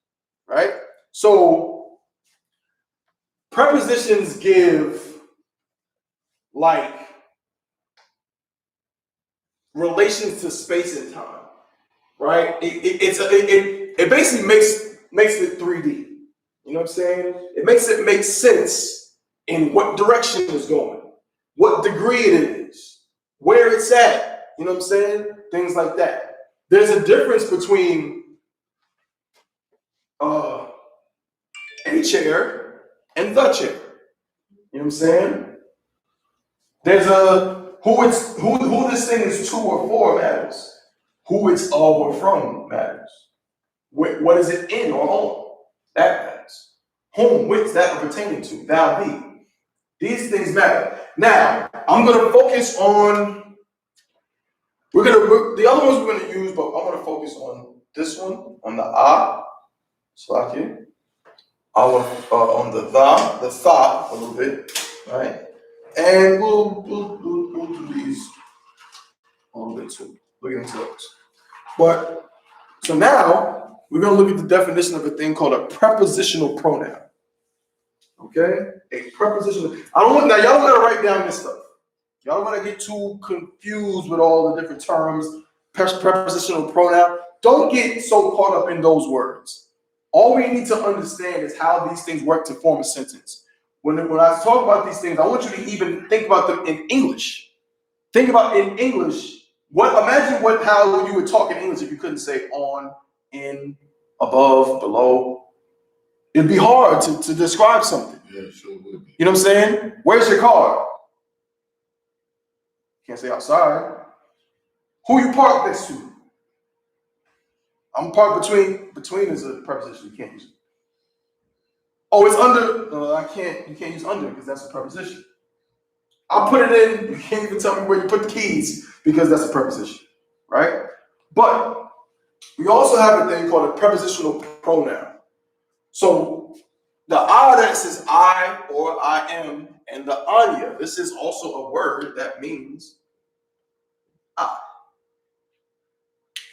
right? So prepositions give like relations to space and time, right? It basically makes it 3D. You know what I'm saying? It makes it make sense in what direction it's going, what degree it is, where it's at. You know what I'm saying? Things like that. There's a difference between a chair and the chair. You know what I'm saying? There's a who this thing is to or for matters. Who it's of or from matters. What is it in or on? That matters. Whom, which, that are pertaining to, thou, thee. These things matter. Now, I'm going to focus on, the other ones we're going to use, but I'm going to focus on this one, on the slaki. On the tha a little bit, right? And we'll do these a little bit too. Look into those. But so now we're gonna look at the definition of a thing called a prepositional pronoun. Okay? A prepositional. Y'all don't gotta write down this stuff. Y'all don't wanna get too confused with all the different terms. Prepositional pronoun. Don't get so caught up in those words. All we need to understand is how these things work to form a sentence. When I talk about these things, I want you to even think about them in English. Think about in English. Imagine how you would talk in English if you couldn't say on, in, above, below. It'd be hard to describe something. Yeah, sure would be. You know what I'm saying? Where's your car? Can't say outside. Who you parked next to? I'm parked between is a preposition. You can't use it. Oh, it's under. I can't. You can't use under because that's a preposition. I'll put it in. You can't even tell me where you put the keys because that's a preposition, right? But we also have a thing called a prepositional pronoun. So the that says I or I am, and the anya. This is also a word that means I.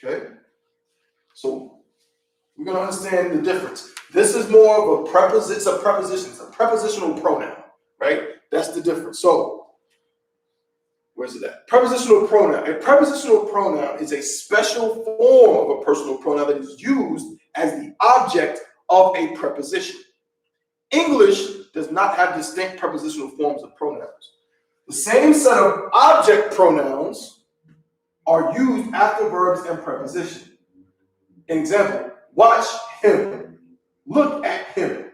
Okay. So we're gonna understand the difference. This is more of a preposition. It's a preposition. It's a prepositional pronoun, right? That's the difference. So where's it at? Prepositional pronoun. A prepositional pronoun is a special form of a personal pronoun that is used as the object of a preposition. English does not have distinct prepositional forms of pronouns. The same set of object pronouns are used after verbs and preposition. An example, watch him, look at him.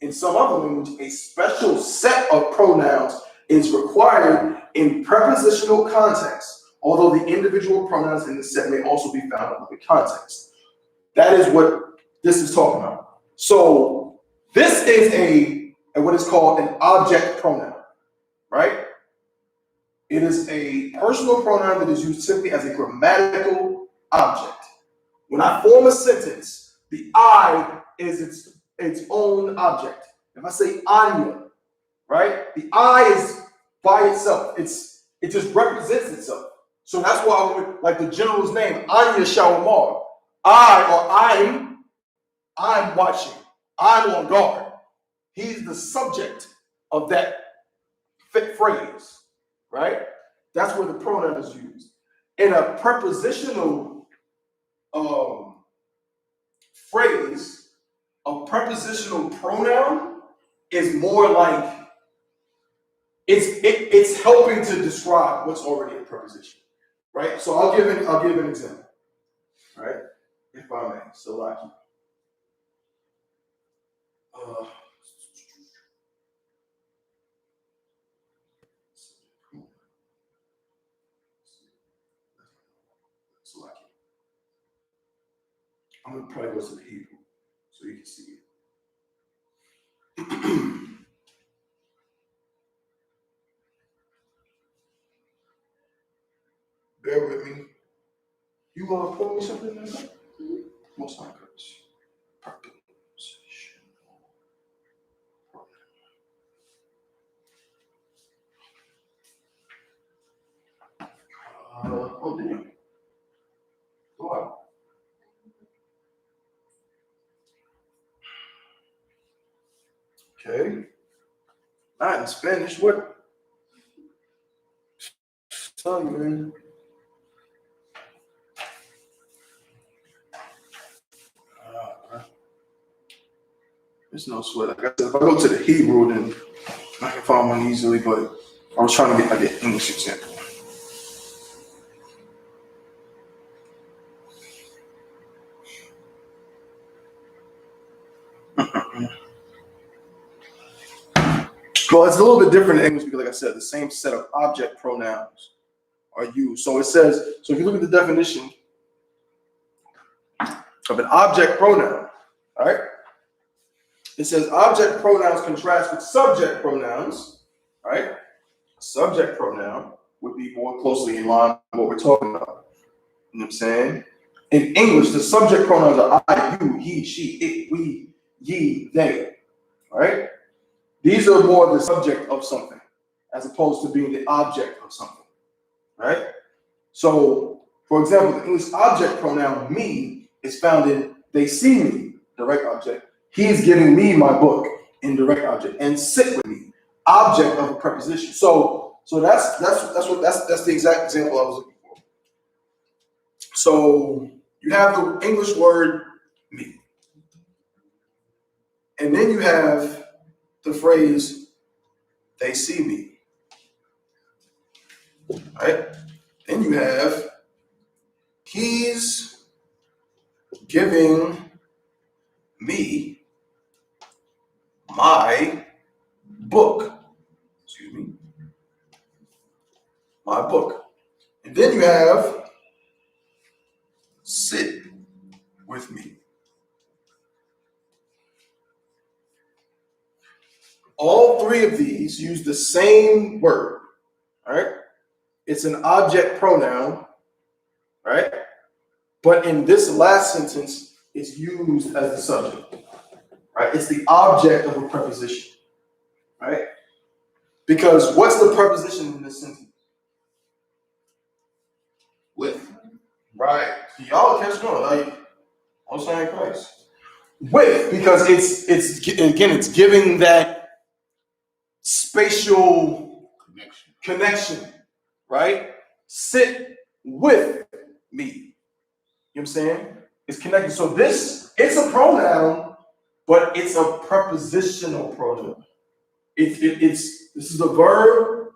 In some other language, a special set of pronouns is required in prepositional context, although the individual pronouns in the set may also be found in other contexts. That is what this is talking about. So this is a what is called an object pronoun, right? It is a personal pronoun that is used simply as a grammatical object. When I form a sentence, the I is its own object. If I say Anya, right? The I is by itself. It just represents itself. So that's why, like the general's name, Anya Shawamar. I'm watching. I'm on guard. He's the subject of that phrase, right? That's where the pronoun is used. In a prepositional phrase, a prepositional pronoun is more like it's helping to describe what's already a preposition, right? So I'll give an example, right? If I may. So like, so like, I'm gonna probably go to the Hebrew so you can see it. You want to pull me something like that? Most High Qadash. Preposition. Oh, damn. Wow. Okay. Not in Spanish. What? Tell you, man. There's no sweat. Like I said, if I go to the Hebrew, then I can find one easily. But I was trying to get like an English example. Well, it's a little bit different in English because, like I said, the same set of object pronouns are used. So it says, so if you look at the definition of an object pronoun, all right? It says object pronouns contrast with subject pronouns, right? Subject pronoun would be more closely in line with what we're talking about. You know what I'm saying? In English, the subject pronouns are I, you, he, she, it, we, ye, they, all right? These are more the subject of something as opposed to being the object of something, right? So, for example, the English object pronoun me is found in they see me, direct object. He's giving me my book, indirect object, and sit with me, object of a preposition. So that's the exact example I was looking for. So you have the English word me, and then you have the phrase they see me, right? Then you have he's giving me my book. Excuse me. My book. And then you have sit with me. All three of these use the same word, all right? It's an object pronoun, right? But in this last sentence, it's used as the subject, right? It's the object of a preposition, right? Because what's the preposition in this sentence? With. Right. Y'all catch on, like, I'm saying Christ. With, because it's giving that spatial connection, right? Sit with me. You know what I'm saying? It's connected. So it's a pronoun, but it's a prepositional pronoun. This is a verb,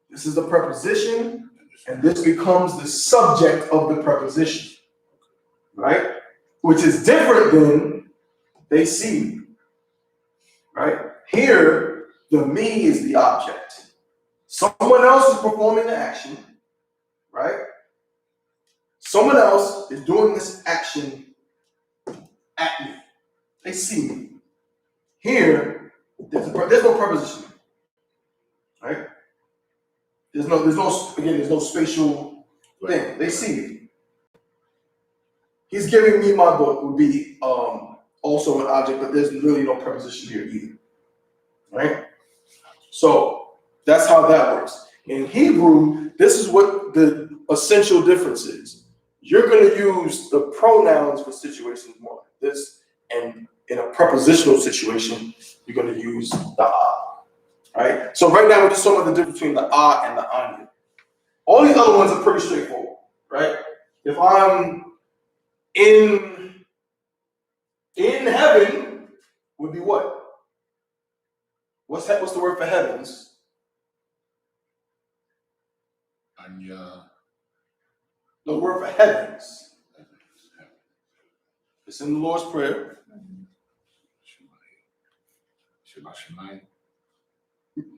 this is a preposition, and this becomes the subject of the preposition, right? Which is different than they see me, right? Here, the me is the object. Someone else is performing the action, right? Someone else is doing this action at me. They see me. Here, there's no preposition, right? There's no spatial thing. They see me. He's giving me my book would be also an object, but there's really no preposition here either, right? So that's how that works. In Hebrew, this is what the essential difference is. You're going to use the pronouns for situations more like this, and in a prepositional situation, you're going to use the ah, right? So right now, we're just talking about the difference between the ah and the anya. All these other ones are pretty straightforward, right? If I'm in heaven, would be what? What's the word for heavens? Anya. The word for heavens. It's in the Lord's Prayer.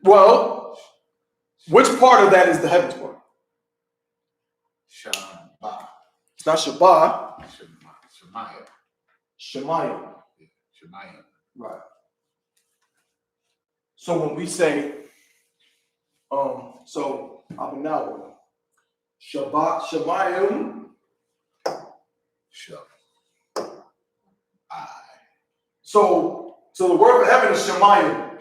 Well, which part of that is the heavens part? Shabbat. It's not Shabbat. Shemayim. Shemayim. Shemayim. Right. So when we say, so Abinawa, Shabbat, Shemayim, Shall So the word for heaven is Shemayim.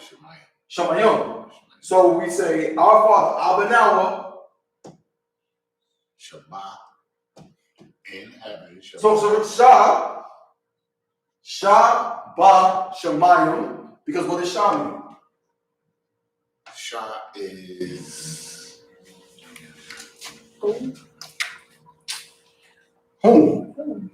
Shemayim. So we say, our Father, Abanawa. Shema in heaven. So it's Shah, Ba, Shemayim. Because what does Shah mean? Shah is Whom?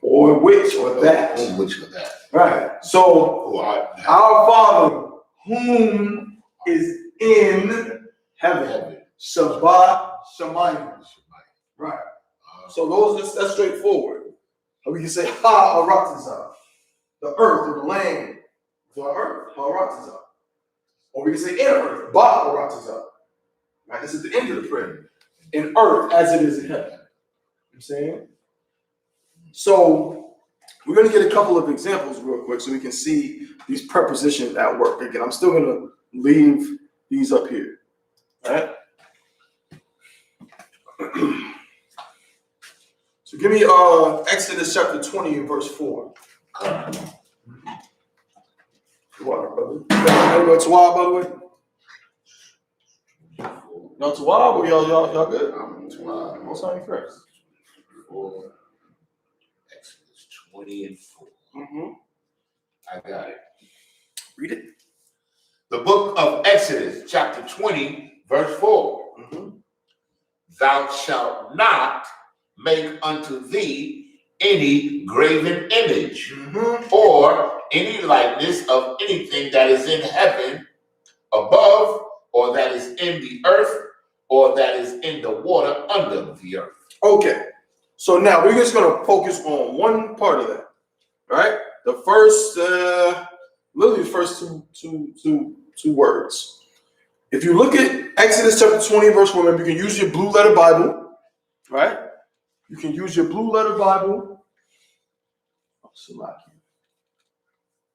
Or which or that. Which or that. Right. So our Father, whom is in heaven. Shabbat Shemayim. Right. So that's straightforward. Or we can say Ha Aratiza, the earth or the land. The earth, Ha Aratiza. Or we can say in earth, Ba Aratiza. Right. This is the end of the prayer. In earth as it is in heaven. You know what I'm saying? So we're going to get a couple of examples real quick so we can see these prepositions at work. Again, I'm still going to leave these up here. All right? So give me Exodus chapter 20 and verse 4. Water, brother. Everybody Tawab, by the way? Y'all Tawab or y'all good? Tawab. Most time you first. 4. Exodus 20 and 4. Mm-hmm. I got it. Read it. The book of Exodus, chapter 20, verse 4. Mm-hmm. Thou shalt not make unto thee any graven image, or any likeness of anything that is in heaven above, or that is in the earth, or that is in the water under the earth. Okay. So now we're just going to focus on one part of that, right? The first, literally the first two words. If you look at Exodus chapter 20, verse 1, remember, you can use your blue letter Bible, right? You can use your blue letter Bible.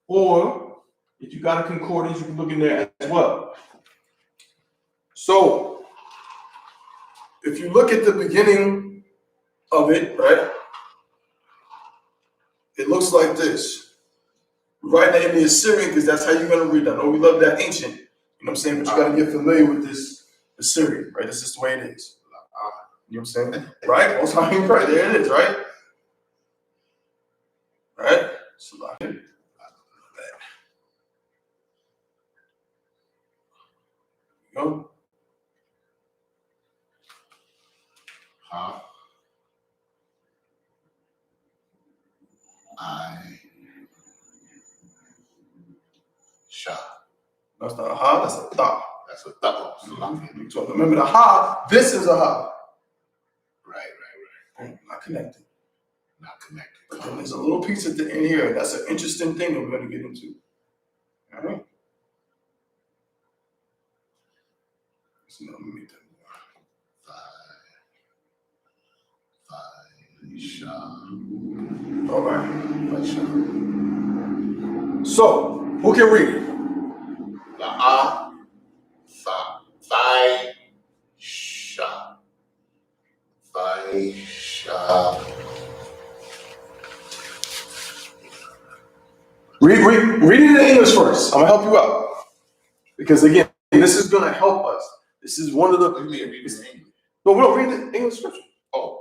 Or if you got a concordance, you can look in there as well. So if you look at the beginning of it, right? It looks like this. Right now in the Assyrian, because that's how you're going to read that. I know we love that ancient, you know what I'm saying? But you got to get familiar with this Assyrian, right? This is the way it is. You know what I'm saying? Right? Also, I mean, right there it is, right? Right? So, go. That's not a ha, that's a tha. That's a tha. So remember the ha, this is a ha. Right. Not connected. Not connected. But then there's a little piece at the end here. That's an interesting thing that we're going to get into. All right? So let me make that more. All right. So, who can read it? La sa thigh sha thigh sha. Read it in English first. I'm gonna help you out because again, this is gonna help us. This is one of the. No, we don't read the English scripture. Oh.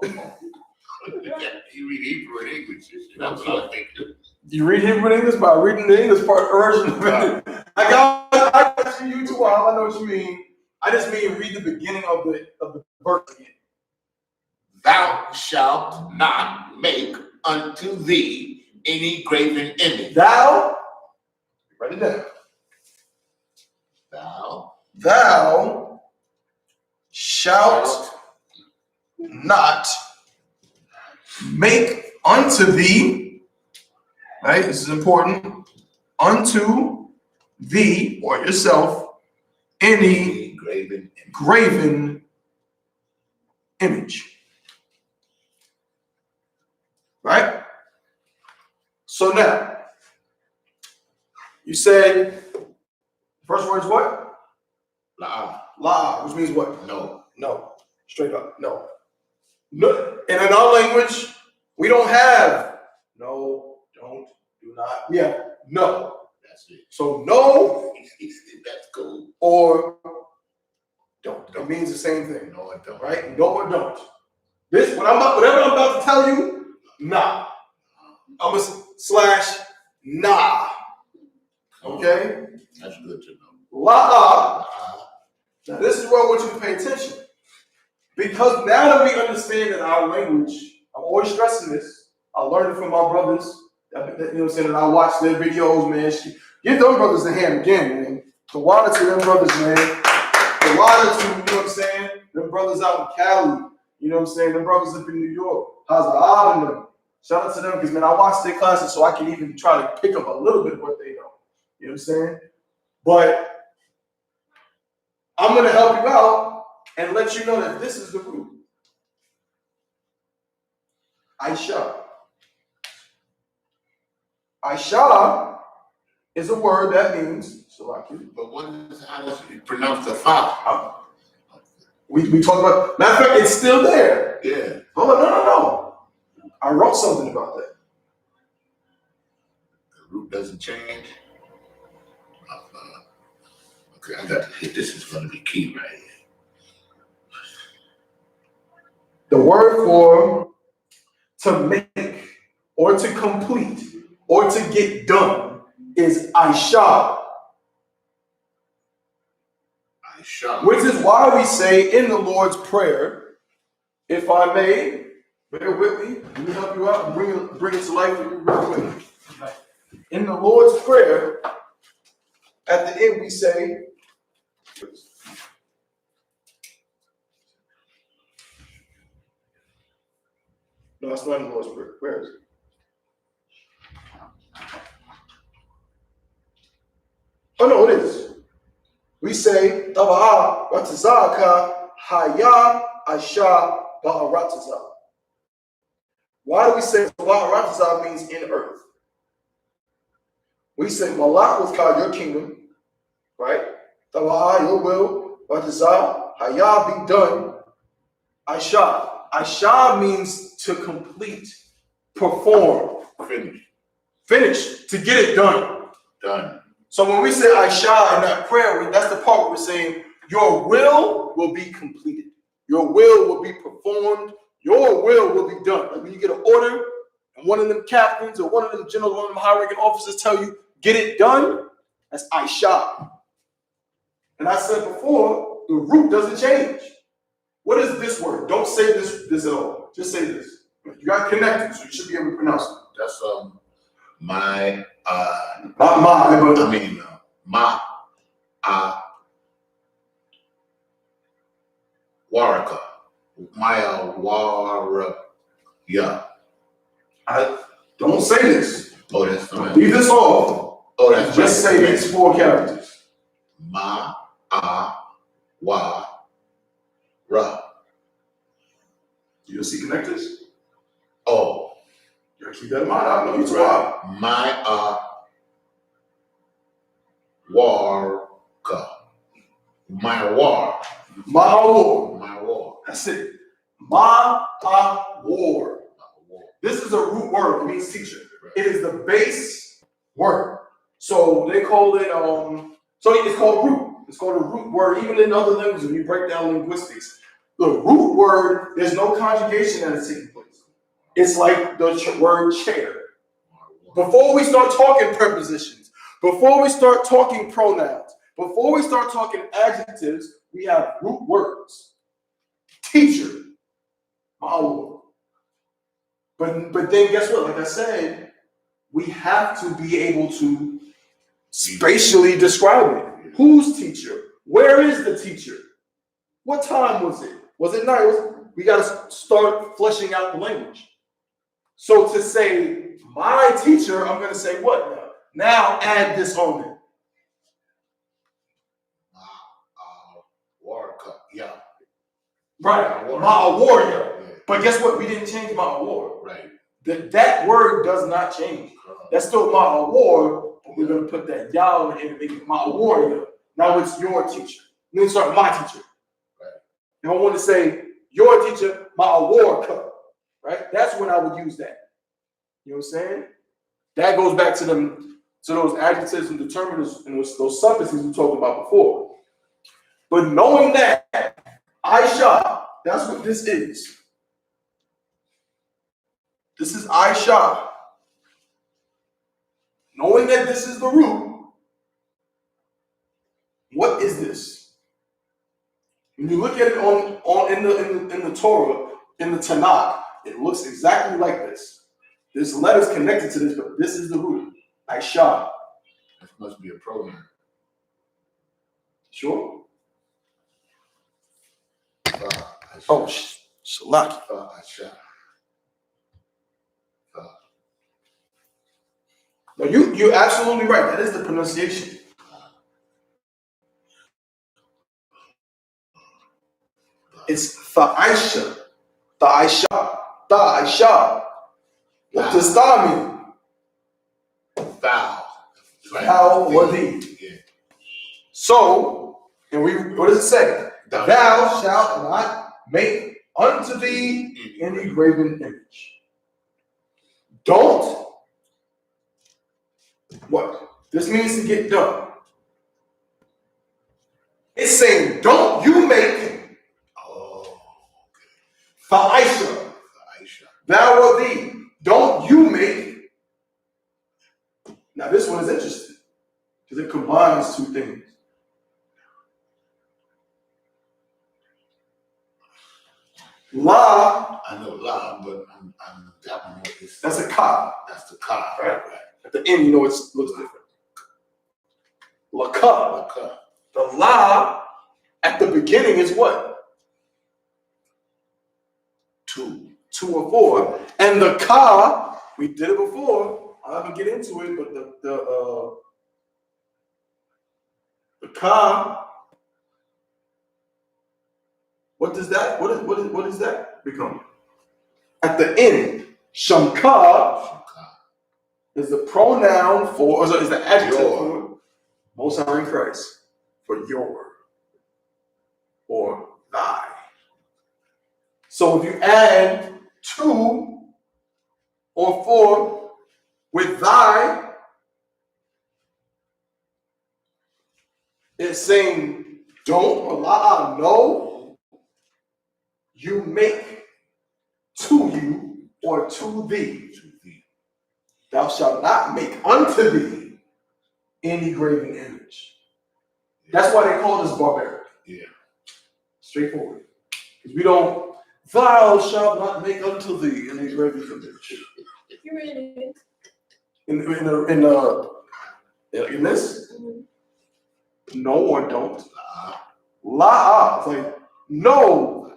You read Hebrew and English. That's what I'm thinking. You read Hebrew and English by reading the English part version of it. I got you too. I know what you mean. I just mean read the beginning of the verse again. Thou shalt not make unto thee any graven image. Thou, write it down. Thou shalt not make unto thee, right? This is important. Unto thee or yourself any graven image. Right? So now, you say, first word is what? La, which means what? No. Straight up, no. No. And in our language, We don't have no, don't, do not. We have no. That's it. So no That's cool. or don't. It means the same thing. No, I don't. Right? No or don't. This, whatever I'm about to tell you, nah. I'm going to slash nah. Okay? That's good to know. La. Now, this is where I want you to pay attention. Because now that we understand that our language, I'm always stressing this. I learned it from my brothers. You know what I'm saying? And I watch their videos, man. Give them brothers a hand again, man. The water to them brothers, man. The water to, you know what I'm saying? Them brothers out in Cali. You know what I'm saying? Them brothers up in New York. How's the Ab and them? Shout out to them because, man, I watch their classes so I can even try to pick up a little bit of what they know. You know what I'm saying? But I'm going to help you out and let you know that this is the root. Aisha. Aisha is a word that means, but how does it pronounce the fa? We talked about, matter of fact, it's still there. Yeah. Hold on, no. I wrote something about that. The root doesn't change. Okay, I got to hit. This is going to be key right here. The word for to make or to complete or to get done is Aisha. Which is why we say in the Lord's Prayer, if I may, bear with me, let me help you out and bring it to life for you real quick. In the Lord's Prayer, at the end we say, no, it's not in the Lord's Prayer. Where is it? Oh, no, it is. We say, Taba'a Ratazaka Haya Aisha Ba'arataza. Why do we say Ba'arataza means in earth? We say Malak was called your kingdom, right? Taba'a, your will, Rataza, Haya be done. Aisha. Aisha means to complete, perform, finish, to get it done. Done. So when we say Aisha in that prayer, that's the part where we're saying your will be completed. Your will be performed. Your will be done. Like when you get an order and one of them captains or one of them generals, one of them high-ranking officers tell you, get it done, that's Aisha. And I said before, the root doesn't change. What is this word? Don't say this at all. Just say this. You got connected, so you should be able to pronounce it. That's not my, but I mean waraka. Maya wara. Yeah. I don't say this. Oh, that's fine. Leave this off. Oh, that's just say these 4 characters. Ma wa ra. You see connectors? Oh. You gotta keep that in mind. I know you too hard. My warka. My war. My war. My war. That's it. My war. This is a root word. It means teacher. It is the base word. So they call it, so it's called root. It's called a root word. Even in other languages, when you break down linguistics, the root word, there's no conjugation that is taking place. It's like the word chair. Before we start talking prepositions, before we start talking pronouns, before we start talking adjectives, we have root words. Teacher, my Lord. But then guess what? Like I said, we have to be able to spatially describe it. Whose teacher? Where is the teacher? What time was it? Was it night? We got to start fleshing out the language. So to say my teacher, I'm going to say what now? Now add this on there. Waraka. Yeah. Right. My warrior. Yeah. But guess what? We didn't change my war. Right. That word does not change. That's still my war. But we're going to put that y'all in and make it my warrior. Now it's your teacher. Then start my teacher. Right. And I want to say your teacher, my war cup. right? That's when I would use that. You know what I'm saying? That goes back to those adjectives and determinants and those suffixes we talked about before. But knowing that, Aisha, that's what this is. This is Aisha. Knowing that this is the root, what is this? When you look at it in the Torah, in the Tanakh, it looks exactly like this. This letter is connected to this, but this is the root. Aisha. This must be a pronoun. Sure? Aisha. Oh, Shalaki. Aisha. No, you're absolutely right. That is the pronunciation. It's Tha'aisha. Tha'aisha. Tha'aisha. What does tha mean? Thou. Thou or thee. Yeah. So, what does it say? Thou shalt not make unto thee any graven image. Don't. What? This means to get done. It's saying, don't you make Tha'aisha. Thou or thee. Don't you make. Now this one is interesting because it combines two things. La. I know la, but I'm that one is. That's a ka. That's the ka. Right. At the end, it looks different. La ka. The la at the beginning is what? 2 or 4. And the ka, we did it before. I'm not gonna get into it, but the ka, what does that? What does that become? At the end, shamka is the pronoun for, or is the adjective for Most High in Christ, for your or thy. So if you add 2 or 4 with thy, it's saying don't or la, no, you make to you or to thee. Thou shalt not make unto thee any graven image. That's why they call this barbaric. Yeah. Straightforward. Because we don't, thou shalt not make unto thee any graven image. You read it. In this, no or don't. La, it's like no,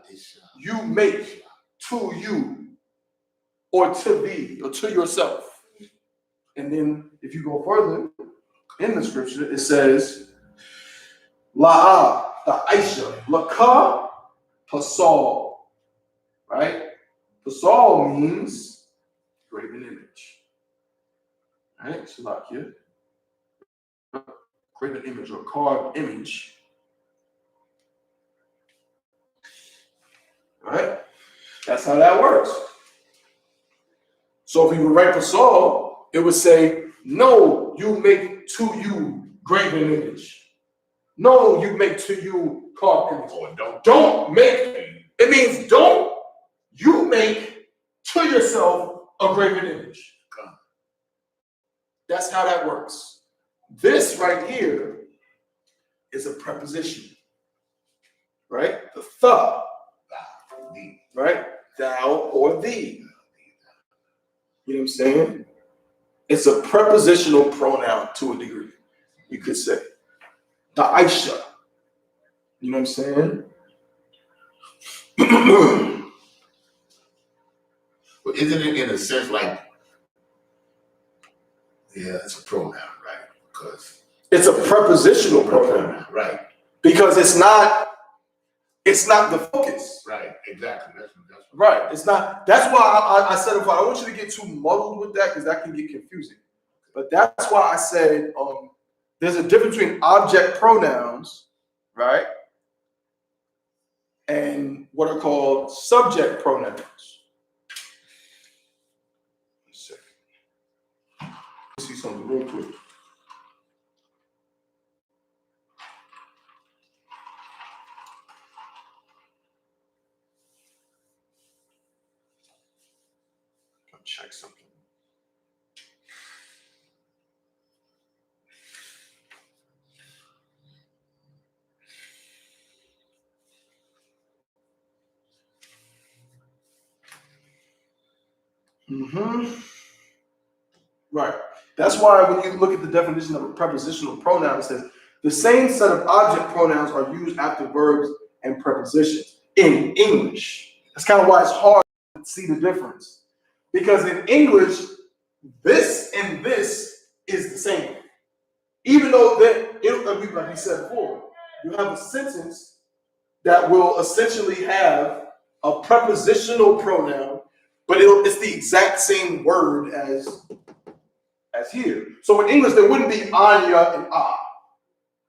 you make to you or to thee or to yourself. And then if you go further in the scripture, it says la, the Aisha, laka, pasal, right? Pasal means graven image. Right? Shalakia. Graven image or carved image. Right? That's how that works. So if you would write pasal, it would say, no, you make to you graven image. No, you make to you carved image. Or don't make. It means don't you make to yourself a graven image. That's how that works. This right here is a preposition. Right? The thou. Right? Thou or thee. You know what I'm saying? It's a prepositional pronoun to a degree, you could say. The Aisha. You know what I'm saying? But isn't it in a sense like, yeah, it's a pronoun, right? Because it's a prepositional pronoun. Right. Because it's not the focus. Right, exactly. That's right. It's not. That's why I said, if I don't want you to get too muddled with that, because that can get confusing. But that's why I said there's a difference between object pronouns, right, and what are called subject pronouns. something real quick. I'll check something. Right. That's why when you look at the definition of a prepositional pronoun, it says the same set of object pronouns are used after verbs and prepositions in English. That's kind of why it's hard to see the difference. Because in English, this and this is the same. Even though like we said before, you have a sentence that will essentially have a prepositional pronoun, but it's the exact same word as here. So in English, there wouldn't be Anya and ah.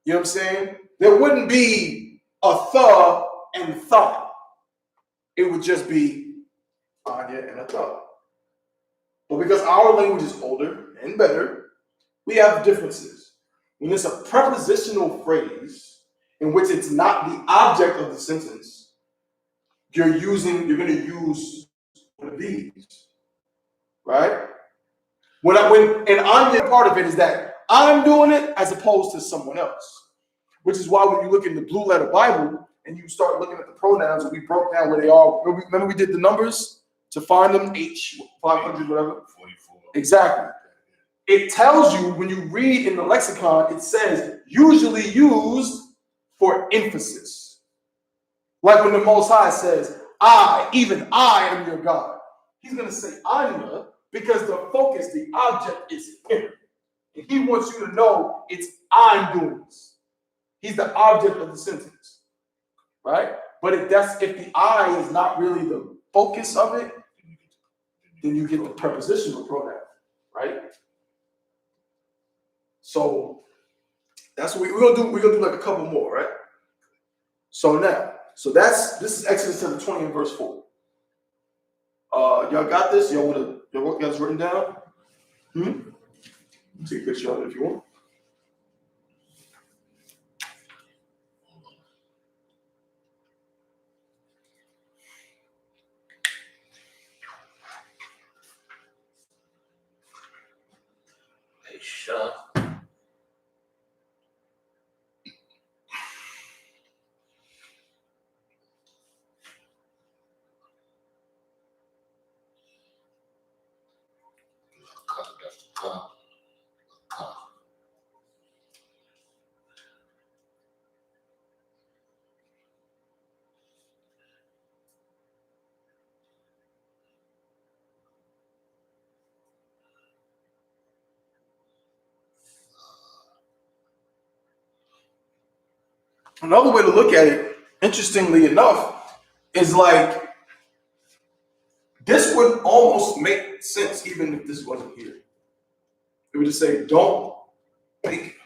You know what I'm saying? There wouldn't be a tha and tha. It would just be Anya and a tha. But because our language is older and better, we have differences. When it's a prepositional phrase in which it's not the object of the sentence, you're going to use one of these, right? And Anya, part of it is that I'm doing it as opposed to someone else, which is why when you look in the Blue Letter Bible and you start looking at the pronouns, we broke down where they are. Remember we did the numbers to find them, H, 500, whatever? 44. Exactly. It tells you when you read in the lexicon, it says usually used for emphasis. Like when the Most High says, even I am your God. He's going to say Anya because the focus, the object is him. And he wants you to know it's I'm doing this. He's the object of the sentence, right? But if the I is not really the focus of it, then you get the prepositional pronoun, right? So that's what we're gonna do. We're gonna do like a couple more, right? This is Exodus chapter 20 and verse 4. Y'all got this? Y'all guys written down? Take a picture of it if you want. Another way to look at it, interestingly enough, is like this would almost make sense even if this wasn't here. It would just say, don't think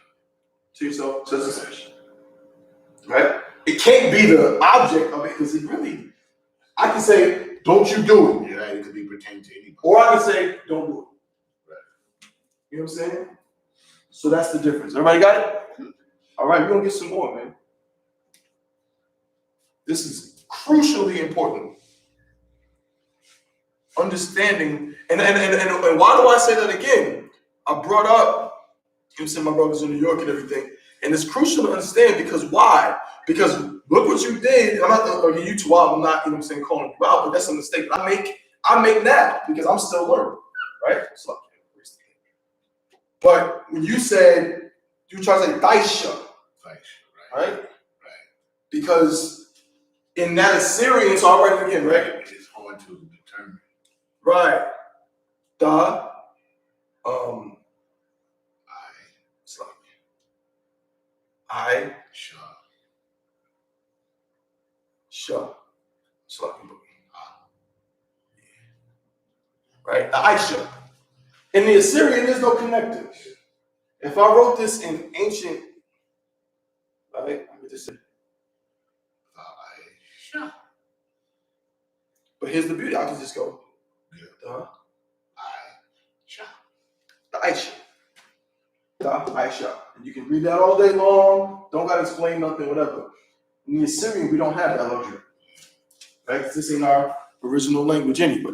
to yourself, such and such. Right? It can't be the object of it because it really, I can say, don't you do it. Yeah, it could be pertaining to anybody. Or I can say, don't do it. Right. You know what I'm saying? So that's the difference. Everybody got it? All right, we're going to get some more, man. This is crucially important. Understanding, and why do I say that again? I brought up, you know, my brothers in New York and everything, and it's crucial to understand because why? Because look what you did. I'm not going to argue you two out. I'm not, you know what I'm saying, calling you out, but that's a mistake I make now because I'm still learning, right? So, but when you said, you try to say Daisha, right? Because in that Assyrian, so I'll write it again, right? It's hard to determine. Right. Da. I. Sha. Right? The Aisha. In the Assyrian, there's no connectors. If I wrote this in ancient, right? I could just say Aisha. But here's the beauty. I can just go. The Aisha. The Aisha. Da Aisha. And you can read that all day long. Don't gotta explain nothing, whatever. In the Assyrian, we don't have that luxury. Right? 'Cause this ain't our original language anyway.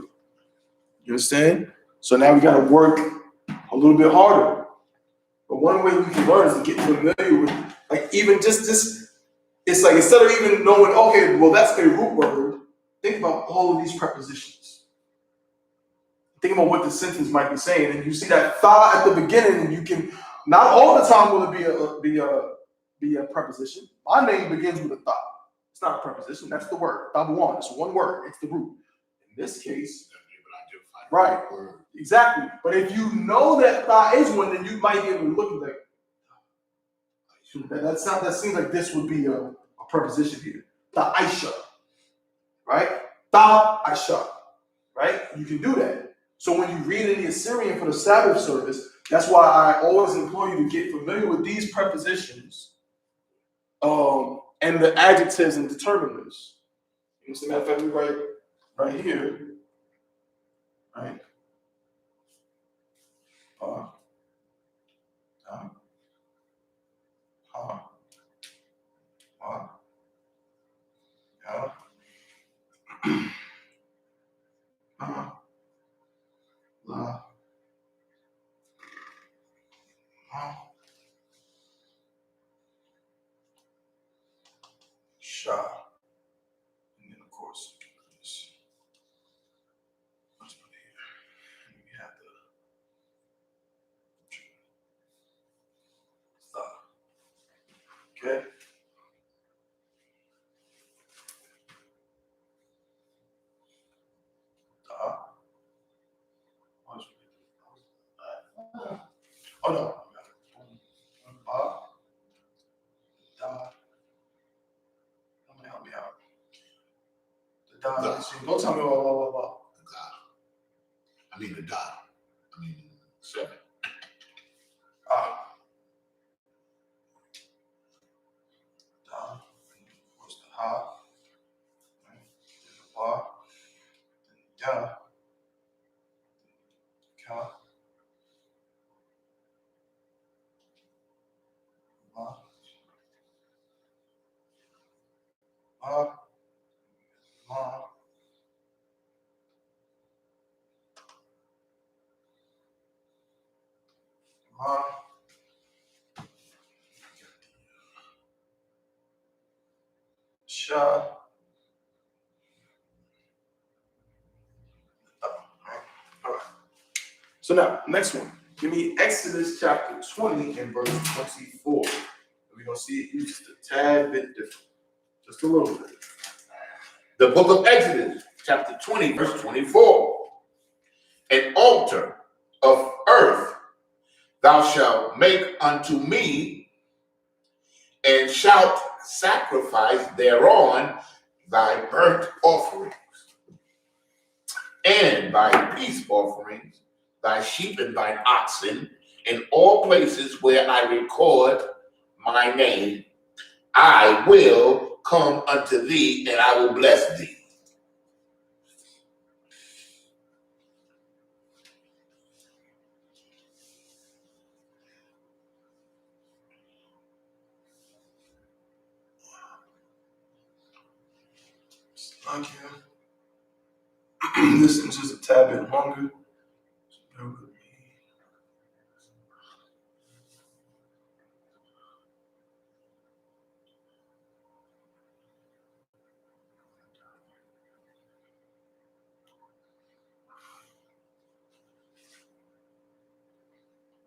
You understand? So now we gotta work a little bit harder. But one way we can learn is to get familiar with, like, even just this. It's like, instead of even knowing, okay, well, that's a root word, think about all of these prepositions. Think about what the sentence might be saying, and you see that tha at the beginning, and you can, not all the time will it be a preposition. My name begins with a tha. It's not a preposition, that's the word. Tabuan, it's one word, it's the root. In this case, right, exactly. But if you know that tha is one, then you might be able to look at that. That seems like this would be a preposition here. Ta Aisha, right? Ta Aisha, right? You can do that. So when you read in the Assyrian for the Sabbath service, that's why I always implore you to get familiar with these prepositions, and the adjectives and determinants. You know, as a matter of fact, we write right here, right? Sha. And then of course, let's put it here. And we have the okay. Oh no. Help me out. Don't tell me blah. I mean the dot. I mean 7. What's the ha? The ba. Da. Ka. Ma. Ma. Ma. Ma. Sha. All right. So now, next one. Give me Exodus chapter 20 and verse 24. We're going to see it used just a tad bit different. Just a little bit. The book of Exodus, chapter 20, verse 24. An altar of earth thou shalt make unto me, and shalt sacrifice thereon thy burnt offerings, and thy peace offerings, thy sheep and thine oxen, in all places where I record my name, I will come unto thee, and I will bless thee. Thank you. This is just a tad bit longer. So bear with me.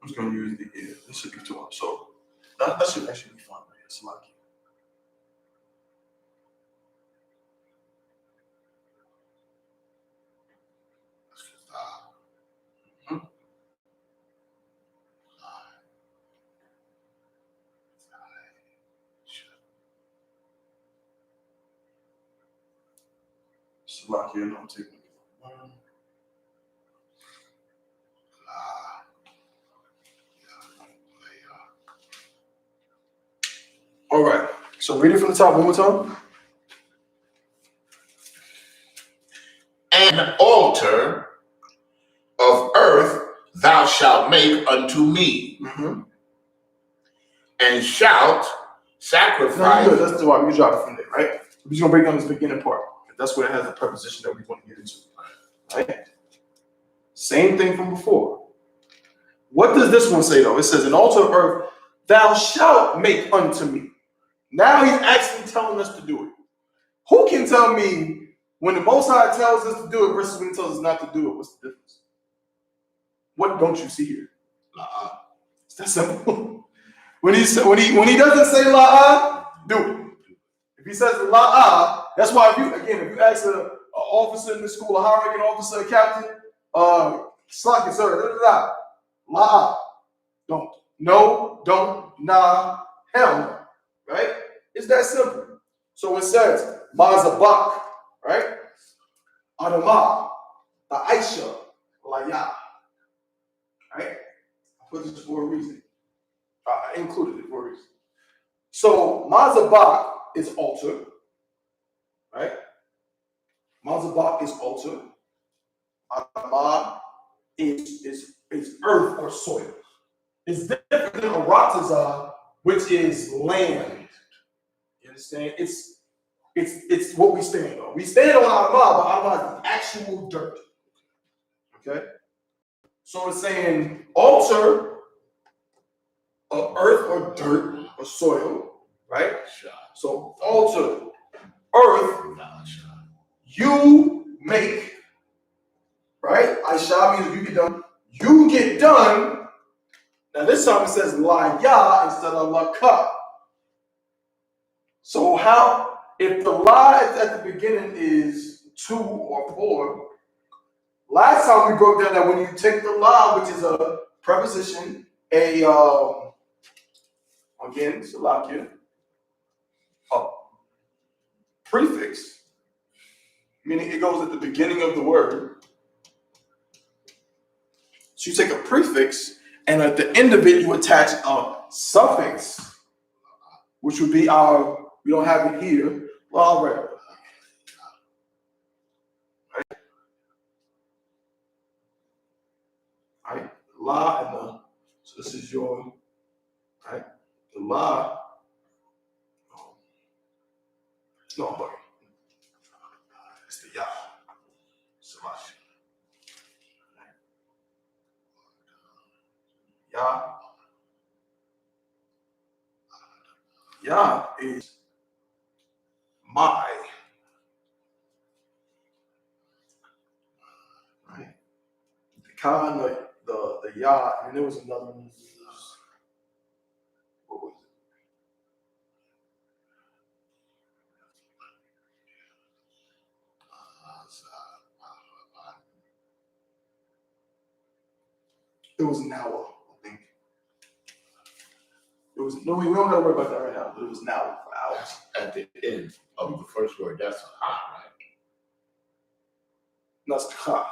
I'm just going to use this should be too much. So that should actually be fine right here. It's lucky. It's lucky, and I'm taking it. All right. So read it from the top one more time. An altar of earth thou shalt make unto me, and shout, No, sacrifice. you're good. That's why we drop it from there, right? We're just gonna break down this beginning part. That's where it has the preposition that we want to get into. Right? Same thing from before. What does this one say though? It says, an altar of earth, thou shalt make unto me. Now he's actually telling us to do it. Who can tell me when the Most High tells us to do it versus when he tells us not to do it? What's the difference? What don't you see here? It's that simple. when he doesn't say la'ah, do it. If he says la'ah, that's why if you ask an officer in the school, a high-ranking officer, a captain, slack it, sir, la'ah, don't. No, don't, nah, hell no. Right? It's that simple. So it says, Isupk, right? Adamah, the Aisha, Laya. Right? I put this for a reason. I included it for a reason. So Isupk is altar. Right? Isupk is altar. Adamah is earth or soil. It's different than Arataza, which is land. You understand? It's what we stand on. We stand on Adamah, but Adamah is actual dirt. Okay? So it's saying altar of earth or dirt or soil, right? So altar, earth, you make, right? Aisha means you get done. You get done. Now this time it says la ya instead of la ka. So how, if the la at the beginning is 2 or 4, last time we broke down that when you take the la, which is a preposition, again, salakia, a prefix, meaning it goes at the beginning of the word. So you take a prefix, and at the end of it, you attach a suffix, which would be we don't have it here, la, right? Right? La and the, so this is your, right? The la, no, I'm bugging. It's the ya. Salash. Ya. Ya is my. Right? The ka and the ya, and there was another one. What was it? It was Nawa, I think. It was no, we don't gotta worry about that right now, but it was Nawa for hours. At the end of the first word, that's a ha, right? No, it's ka.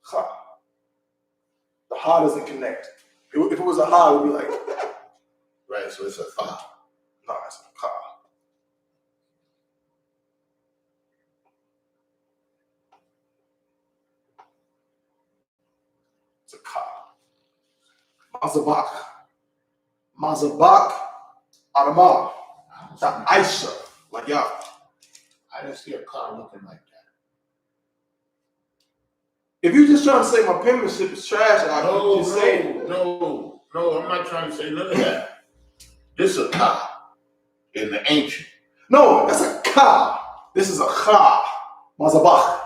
Ka. The ha doesn't connect. If it was a ha, it would be like, Right, so it's a ha. no, it's a ka. It's a ka. Isupk, Adamah, the Aisha, like y'all. I didn't see a car looking like that. If you're just trying to say my penmanship is trash, just say it. No, I'm not trying to say none of that. This is a car in the ancient. No, that's a ka. This is a cha. Isupk.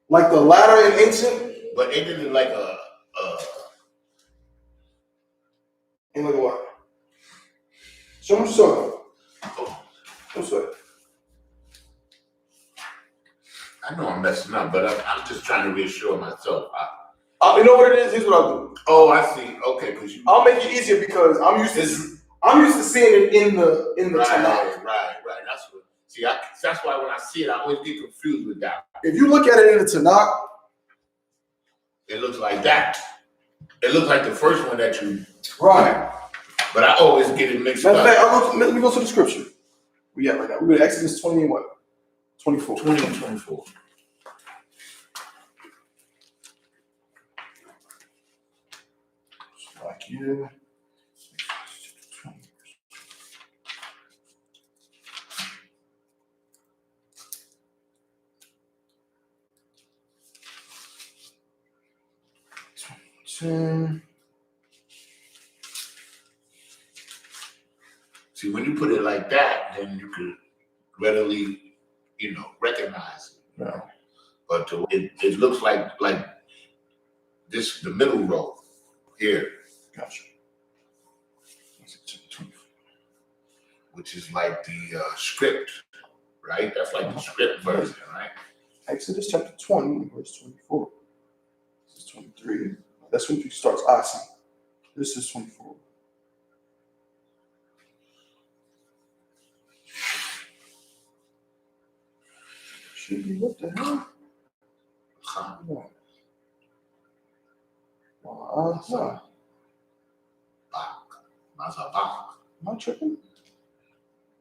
Like the ladder in ancient. But ain't it like a And look at what? Show me what you're talking about. What's that? I know I'm messing up, but I'm just trying to reassure myself. You know what it is? Here's what I'll do. Oh, I see. Okay, because I'll make it easier because I'm used to seeing it in the Tanakh. Right. That's what. See, that's why when I see it, I always get confused with that. If you look at it in the Tanakh, it looks like that. It looks like the first one that you. Right. But I always get it mixed Matter up. of fact, let me go to the scripture. We at right now. We're at Exodus 20 and what? 24. 20 and 24. Like Yeah. See, when you put it like that, then you could readily, recognize it. Yeah. But it looks like this, the middle row here, Gotcha. which is like the script, right? That's like the script version, right? Exodus chapter 20, verse 24. This is 23. That's when he starts asking. This is 24. Should be what the hell? Am I tripping? You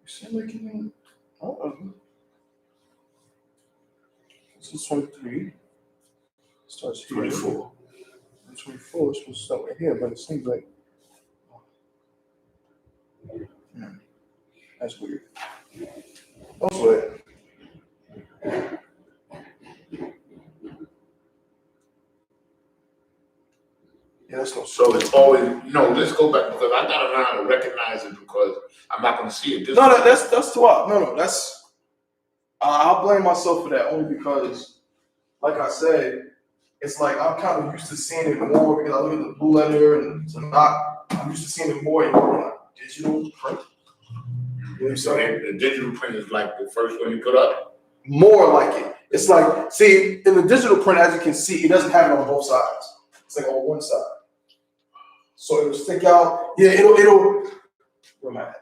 seem like you mean. This is 23. Starts here. 24. And 24 is supposed to start right here, but it seems like. That's weird. Also, yeah, that's no. So it's always, let's go back because I gotta learn how to recognize it because I'm not gonna see it this No, way. that's too hard. No, that's. I'll blame myself for that only because, like I said, it's like I'm kind of used to seeing it more because I look at the blue letter and it's not. I'm used to seeing it more in like digital print. You know what I'm So saying? the digital print is like the first one you put up. More like it. It's like, see, in the digital print, as you can see, it doesn't have it on both sides. It's like on one side. So it'll stick out. Yeah, it'll. Where am I at?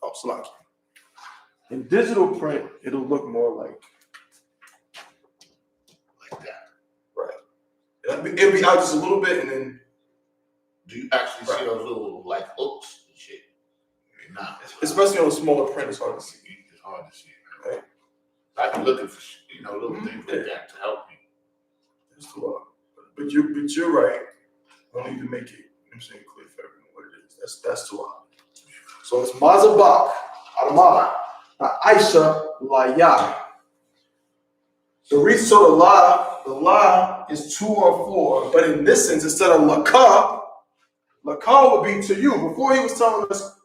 Oh, Slocky. In digital print, it'll look more like that. Right. It'll be out just a little bit, and then. Do you actually see those little like hooks and shit? Nah. Especially on a smaller print, it's hard to see. It's hard to see. Right? I've been looking for little things like that to help me. It's too hard. But you're right. I don't need to make it, I'm saying, clear for everyone what it is. That's too hard. So it's Mazabak, Adamah, Aisha, Laya. The reason so the la is 2 or 4, but in this sense, instead of laka would be to you. Before he was telling us,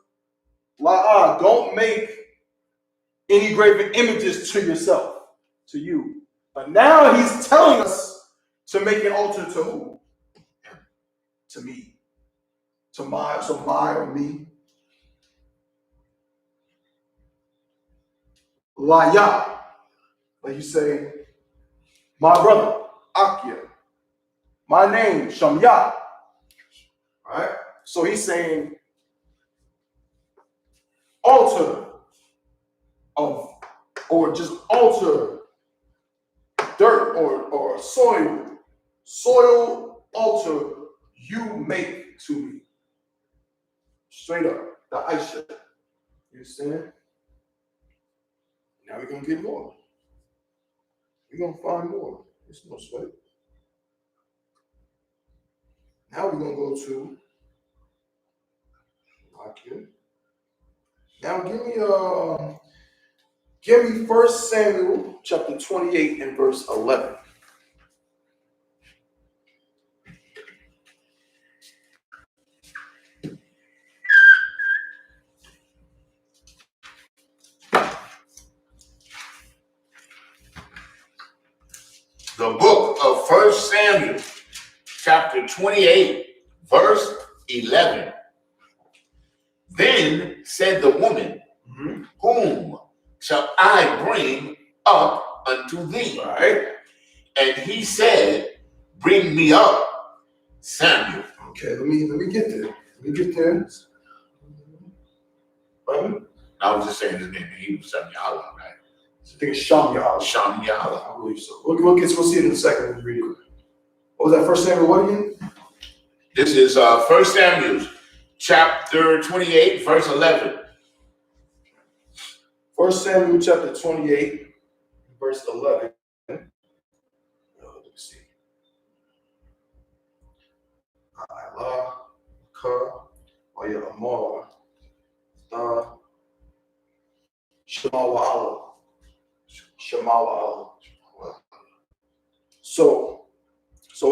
la'a, don't make any graven images to yourself, to you. But now he's telling us to make an altar to who? To me. To my, so my or me. Laya. Like you say, my brother, Akia. My name, Shamya. Right? So he's saying altar of, or just altar dirt or soil altar you make to me. Straight up, the Aisha. You understand? Now we're gonna get more. We're gonna find more. It's no sweat. Now we're gonna go to Akia. Now give me 1 Samuel chapter 28 and verse 11. The book of 1 Samuel, chapter 28, verse 11. Then said the woman, whom shall I bring up unto thee? Right. And he said, bring me up Samuel. Okay, let me get there. Right? I was just saying his name in Hebrew, Samuel, right? I think it's Shamya. Shamyala. I believe so. We'll see it in a second. We'll read it. What was that? 1 Samuel what again? This is 1 Samuel chapter 28, verse 11. 1 Samuel chapter 28, verse 11. Let me see. La, Ka, Waya Amar, Da, Shemawa'ala. Shemawa'ala. So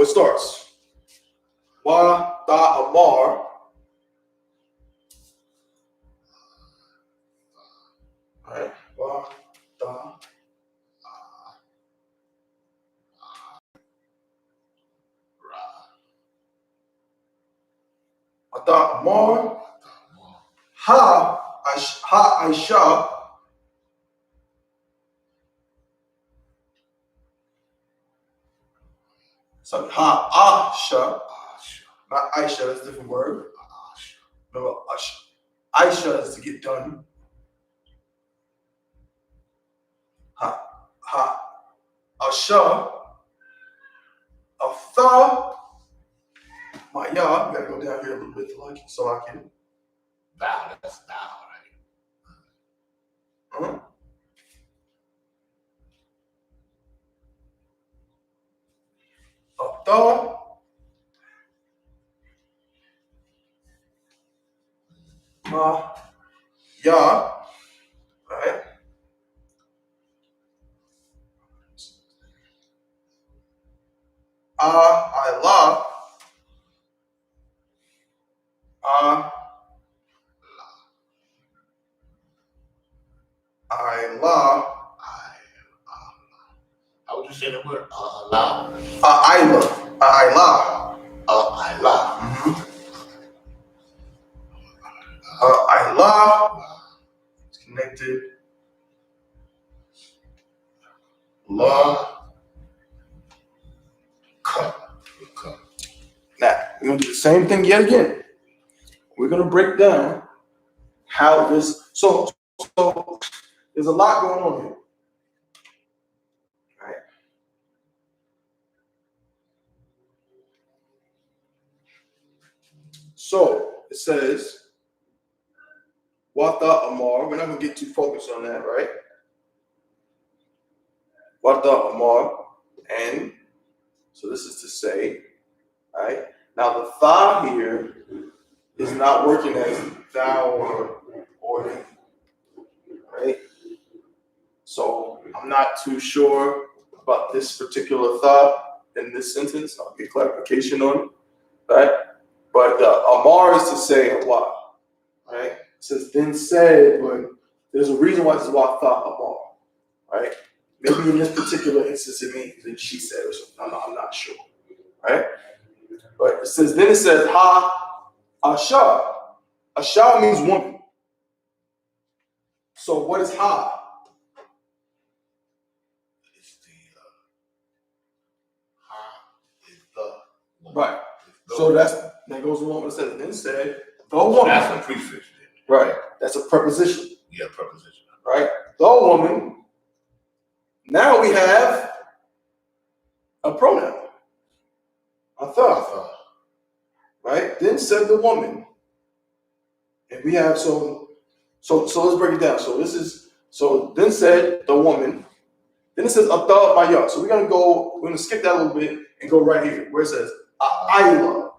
it starts. Wa, Da, Amar. Alright. Wa, Da, Ata, Amar. Ha, Aisha. Sorry, Ha, Asha. Not Aisha, that's a different word. Remember, Aisha is to get done. Ha, Asha. Atha. My ya, gotta go down here a little bit so I can. Thou, that's thou, right? Atha. Ma. Ya. Right? I la. I la. How would you say the word? Allah. I la. I la. Allah. I la. It's connected. La. Ka. Now, we're going to do the same thing yet again. We're going to break down how this. So there's a lot going on here. Right? So it says, Wata Amar. We're not going to get too focused on that, right? Wata Amar. And so this is to say, right? Now the tha here is not working as thou or thee, right? So I'm not too sure about this particular tha in this sentence. I'll get clarification on it, right? But Amar is to say what, right? It says then said, but there's a reason why this is wa tha Amar, right? Maybe in this particular instance it means that she said or something. I'm not sure, right? But it says then it says ha Asha. Asha means woman. So what is ha? It's the ha is the woman. Right. The So that goes along with it says then said the woman. That's a prefix. Right. That's a preposition. Yeah, preposition. Right. The woman. Now we have a pronoun. Atha. Right. Then said the woman. And we have so let's break it down. So then said the woman. Then it says Atha Maya. So we're gonna skip that a little bit and go right here where it says Ayla.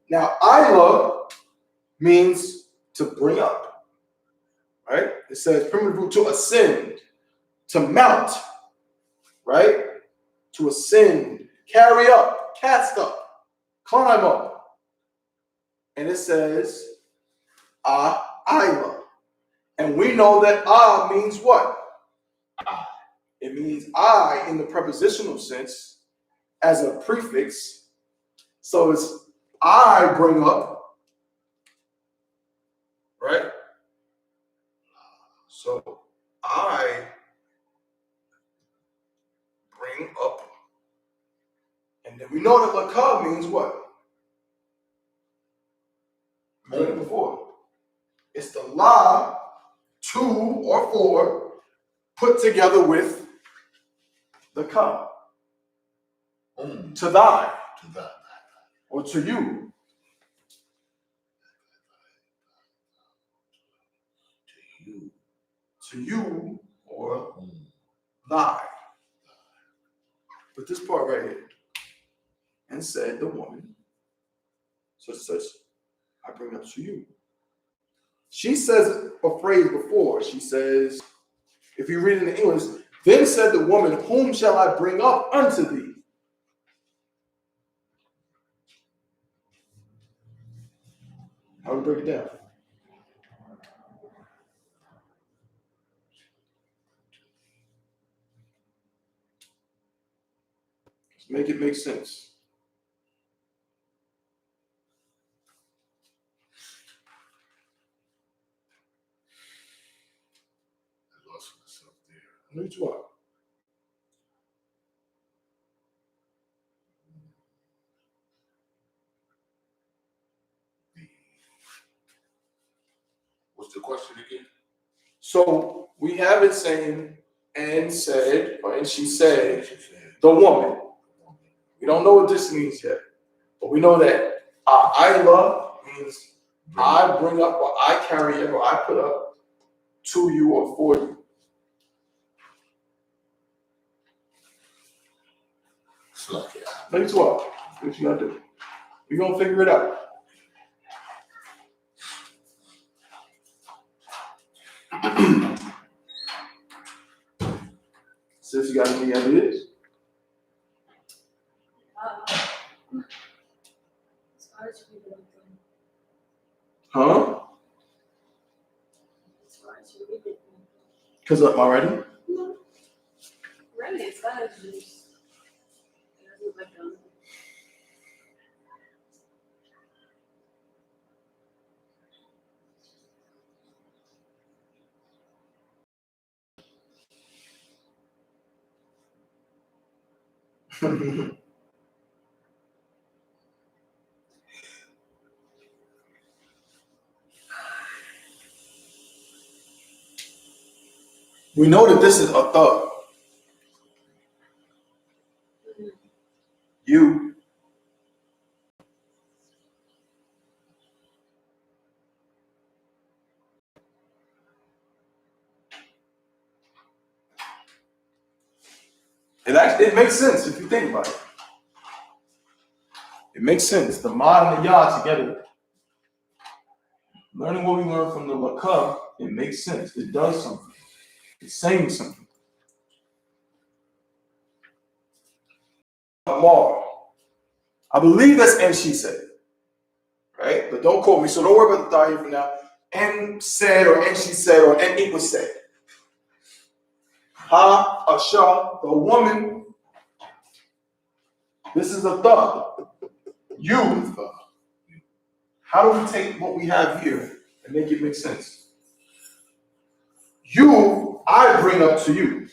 Now Ayla means to bring up. Right? It says primitive root to ascend, to mount, right? To ascend, carry up, cast up, climb up. And it says Ayla. And we know that means what? It means I in the prepositional sense as a prefix. So it's I bring up, right? So I bring up. And then we know that Lakab means what? We read it before. It's the la, to or for, put together with the ka. To thy. To thy. Or to you. To you or thy. But this part right here. And said the woman. So it says, I bring up to you. She says a phrase before. She says, if you read it in English, then said the woman, whom shall I bring up unto thee? How do we break it down? Let's make it make sense. I lost myself there. Which one? What's the question again? So we have it saying, and said, or and she said, the woman. We don't know what this means yet, but we know that Isla means I bring up, or I carry it, or I put up to you or for you. Next what? What you gotta do? We're gonna figure it out. Sis, you got any ideas? As far as you read it, Huh? as far as you read it. Because am I ready? No. Right, as far as you. It doesn't like We know that this is a thug. You. It makes sense if you think about it. It makes sense. The Ma and the Ya together. Learning what we learned from the Lakab, it makes sense. It does something. It's saying something. Amar. I believe that's and she said. Right? But don't quote me. So don't worry about the thought here for now. And said or and she said or and it was said. Ha Asha, the woman. This is a thug. You. How do we take what we have here and make it make sense? You, I bring up to you.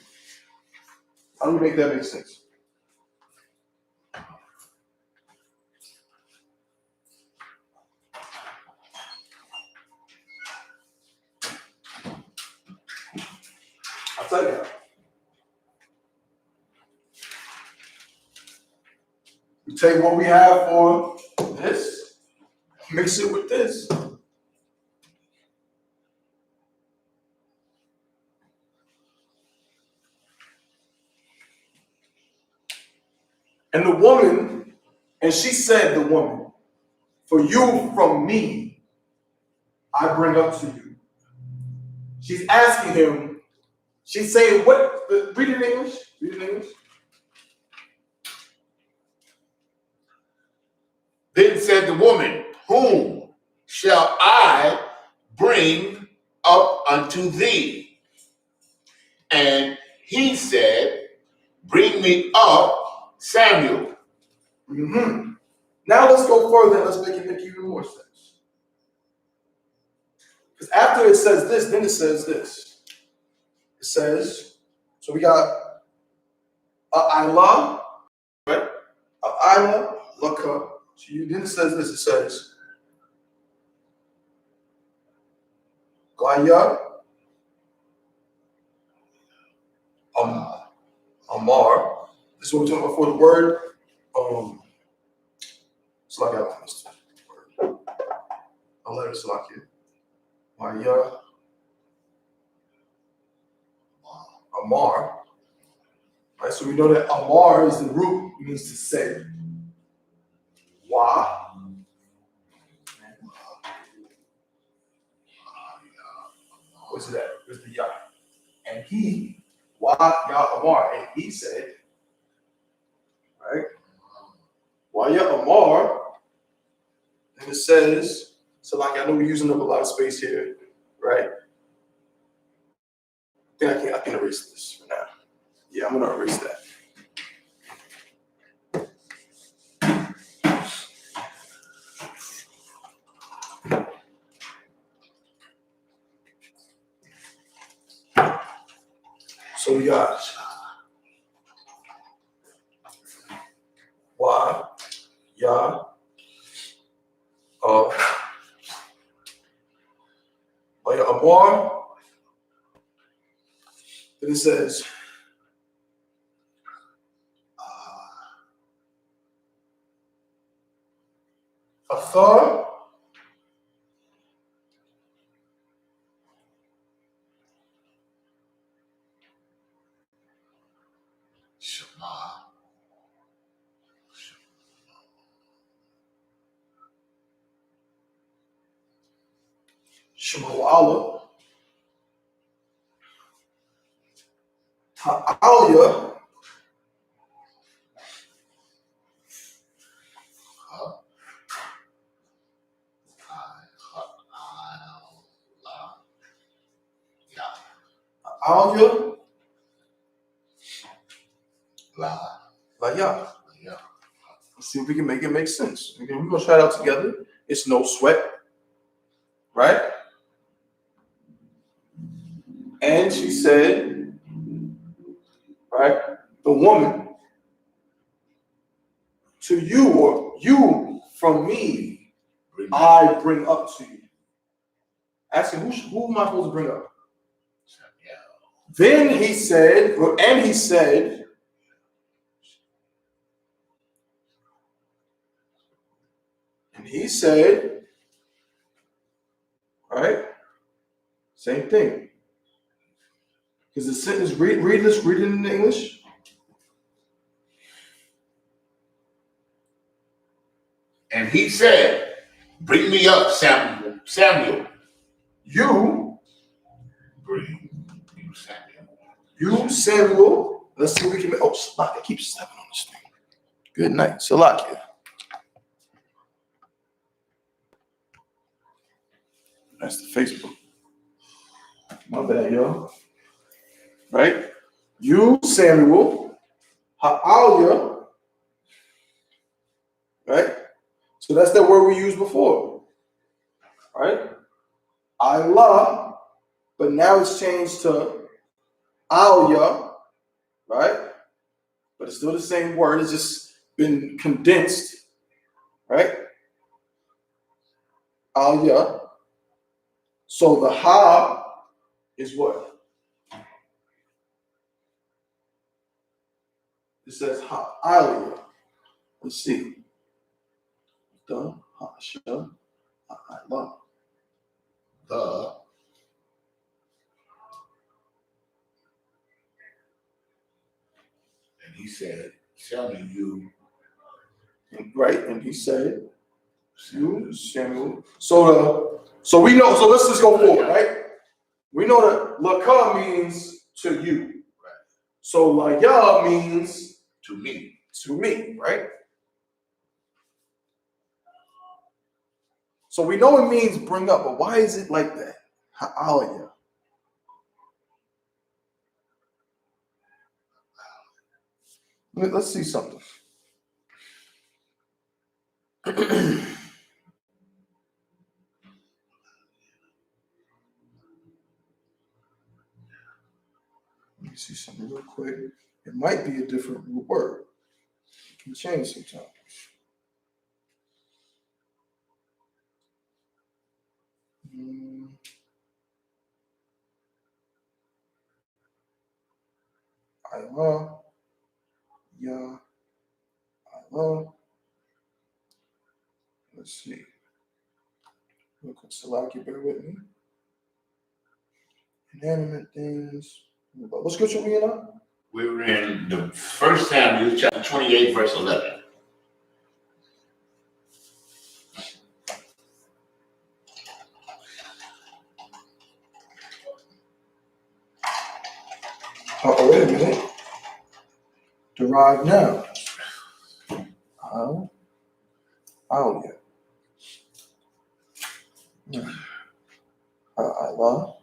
How do we make that make sense? I'll tell you how. We take what we have for this, mix it with this. And the woman, and she said, the woman, for you from me, I bring up to you. She's asking him, she's saying, what? Read it in English. Read it in English. Then said the woman, whom shall I bring up unto thee? And he said, bring me up Samuel. Mm-hmm. Now let's go further and let's make it make even more sense. Because after it says this, then it says this. It says, so we got Isla, right? Isla, Laka. So you, then it says this, it says, Gaya, Amar. This is what we're talking about for the word. Slack out. I'll let it slack here. Maya, Amar. Right, so we know that Amar is the root, it means to say. Wa, And he, Wah Amar, and he said, right? Wah Amar, and it says, so like I know we're using up a lot of space here, right? I can erase this for now. Yeah, I'm gonna erase that. So we got Wah, Yah, Amar. Then it says, Athar, Shemawala, Ta'alia, Alia, Laya. Let's see if we can make it make sense. Okay, we're gonna try it out together. It's no sweat, right? And she said, right, the woman, to you or you from me, I bring up to you. Asking who am I supposed to bring up? Then he said, and he said, right, same thing. Because the sentence, read it in English. And he said, bring me up, Samuel. You, Bring you, Samuel. you, Samuel. Let's see if we can make, oh, Salakia, keep stepping on this thing. Good night, Salakia. That's the Facebook. My bad, y'all. Right? You, Samuel, Ha'alia, right? So that's that word we used before, right? Allah, but now it's changed to Alia, right? But it's still the same word. It's just been condensed, right? Alia. So the Ha is what? It says Ha'alia. Let's see. The Ha'asha, Ha'ala. The and he said, Samuel, you. Right, and he said, you, Samuel. So we know, so let's just go forward, right? We know that Laka means to you. Right. So Laya means To me. to me, right? So we know it means bring up, but why is it like that? Ha'alia. Let's see something. Let me see something real quick. It might be a different word. It can change sometimes. Allah, Ya, Allah. Let's see. Real quick, Salaki, bear with me. Inanimate things. What scripture we in on? We're in the 1 Samuel chapter 28, verse 11. Oh, wait a minute. Derived noun. Oh, yeah. Allah.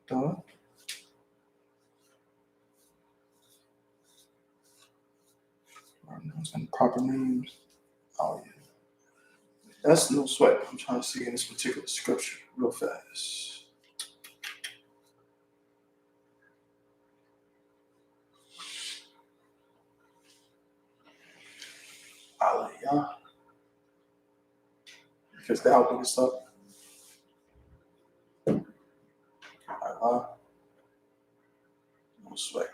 Duh. Pronouns and proper names. Oh, yeah. That's no sweat. I'm trying to see in this particular scripture real fast. Aliyah. Because that will look stuff. Allah. No sweat.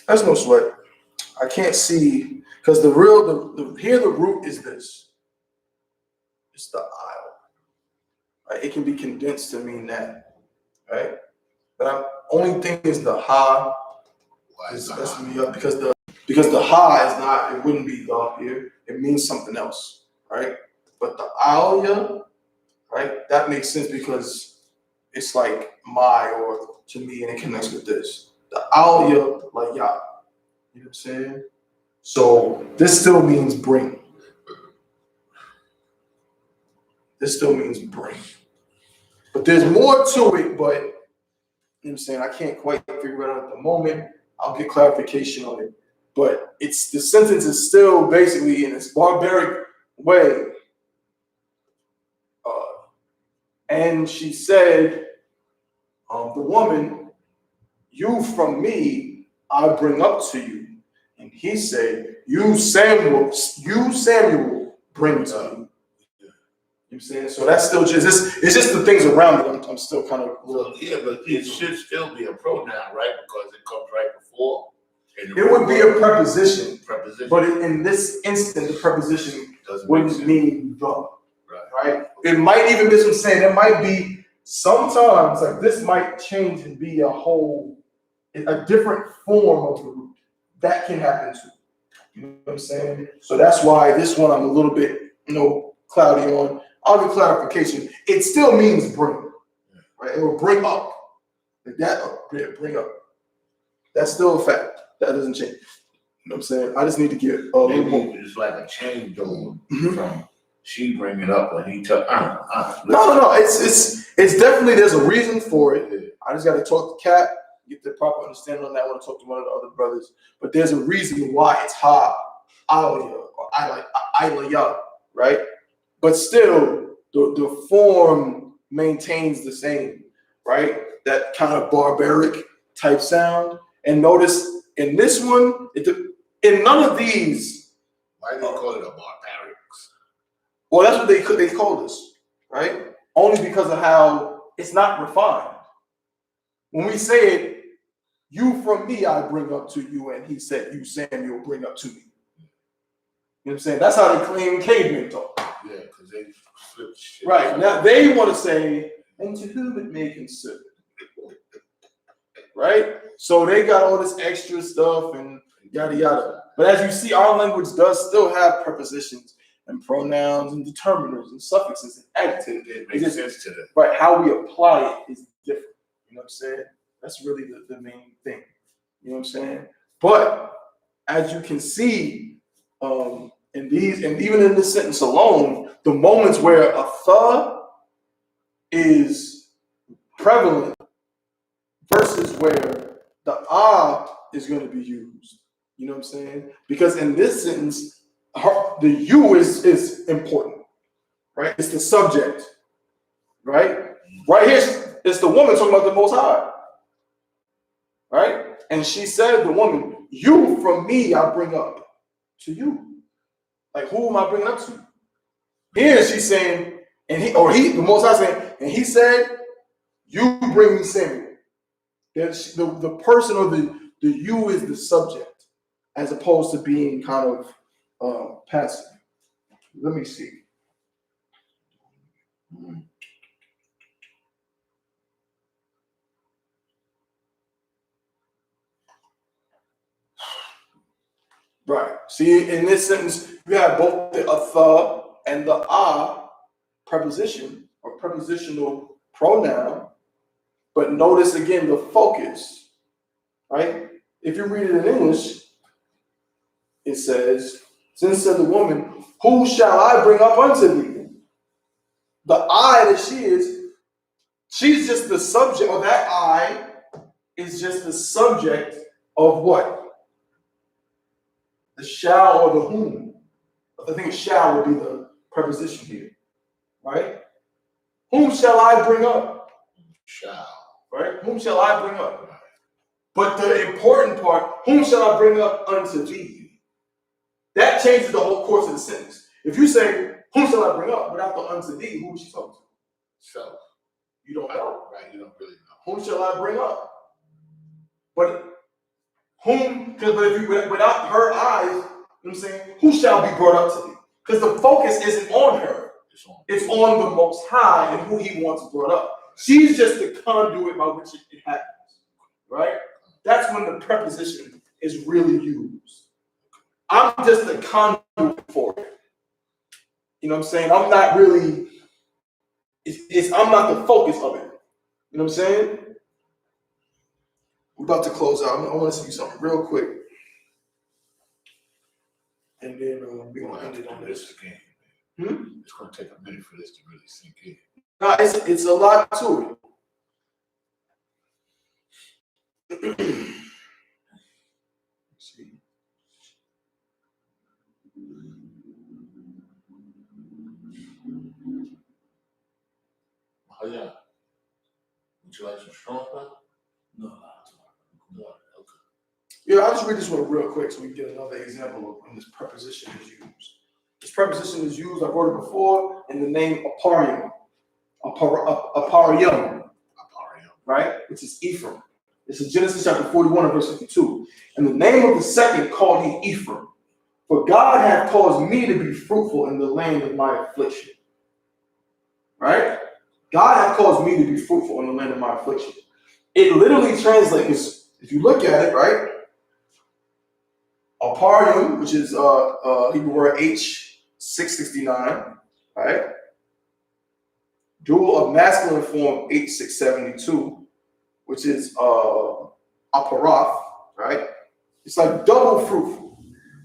That's no sweat. I can't see because the root is this. It's the aisle. Right? It can be condensed to mean that, right? But only thing is the ha is messing me up because the ha is not. It wouldn't be the here. It means something else, right? But the alia, right? That makes sense because it's like my or to me, and it connects with this. The alia, like ya. You know what I'm saying? So this still means bring. This still means bring. But there's more to it, but you know what I'm saying? I can't quite figure it out at the moment. I'll get clarification on it. But it's the sentence is still basically in this barbaric way. And she said, the woman, you from me, I bring up to you. And he said, you Samuel, bring to you. You know what I'm saying? So that's still just it's just the things around it. I'm still kind of well, yeah, but it should still be a pronoun, right? Because it comes right before. It would be a preposition. Preposition. But in this instant, the preposition Doesn't wouldn't mean the. Right. Right? It might even be some saying there might be sometimes like this might change and be a different form of the root. That can happen too. You know what I'm saying? So that's why this one I'm a little bit, cloudy on. I'll get clarification. It still means bring. Right? It will bring up. Like that up. Bring up. That's still a fact. That doesn't change. You know what I'm saying? I just need to get a little more. Maybe it's like a change over from she bring it up when he took. No. It's definitely there's a reason for it. I just got to talk to Kat, get the proper understanding on that. I want to talk to one of the other brothers, but there's a reason why it's ha, alia, or ilaya, right? But still, the form maintains the same, right? That kind of barbaric type sound. And notice in this one, in none of these. Why do they call it a barbarics? Well, that's what they call this, right? Only because of how it's not refined. When we say it, you from me I bring up to you, and he said, you Samuel bring up to me. You know what I'm saying? That's how they claim cavemen talk. Yeah, because they flip shit. Right. Now they want to say, and to whom it may concern. Right? So they got all this extra stuff and yada yada. But as you see, our language does still have prepositions and pronouns and determiners and suffixes and adjectives. It makes sense to them. Right. How we apply it is different. You know what I'm saying? That's really the main thing. You know what I'm saying? But as you can see, in these, and even in this sentence alone, the moments where a the is prevalent versus where the is going to be used. You know what I'm saying? Because in this sentence, the you is important, right? It's the subject, right? Right here, it's the woman talking about the Most High, right? And she said, the woman, you from me I bring up to you. Like, who am I bringing up to? Here she's saying, the Most High saying, and he said, you bring me Samuel. The person or the you is the subject, as opposed to being kind of passive. Let me see. Right. See, in this sentence, you have both the and the preposition or prepositional pronoun. But notice again the focus, right? If you read it in English, it says, "Then said the woman, who shall I bring up unto thee?" The I that she's just the subject, or that I is just the subject of what? The shall or the whom. I think shall would be the preposition here, right? Whom shall I bring up? Shall. Right? Whom shall I bring up? But the important part, whom shall I bring up unto thee? That changes the whole course of the sentence. If you say, whom shall I bring up without the unto thee, who is she talking to? So. You don't know. Right, you don't really know. Whom shall I bring up? But whom, because if you without her eyes, you know what I'm saying, who shall be brought up to thee? Because the focus isn't on her. It's on the Most High and who He wants brought up. She's just the conduit by which it happens. Right? That's when the preposition is really used. I'm just the conduit for it. You know what I'm saying? I'm not really, I'm not the focus of it. You know what I'm saying? We're about to close out. I want to see something real quick. And then we're going to end it on this again. Hmm? It's going to take a minute for this to really sink in. No, it's a lot to it. Let's see. Oh, yeah. Would you like some strong pepper? No. Okay. Yeah, I'll just read this one real quick so we can get another example of when this preposition is used. This preposition is used, I wrote it before, in the name aparium. Aparium, right? Which is Ephraim. This is Genesis chapter 41 and verse 52. And the name of the second called he Ephraim. For God hath caused me to be fruitful in the land of my affliction. Right? God hath caused me to be fruitful in the land of my affliction. It literally translates, if you look at it, right? Aparium, which is Hebrew word H669, right? Dual of masculine form H672, which is aparath, right? It's like double fruitful.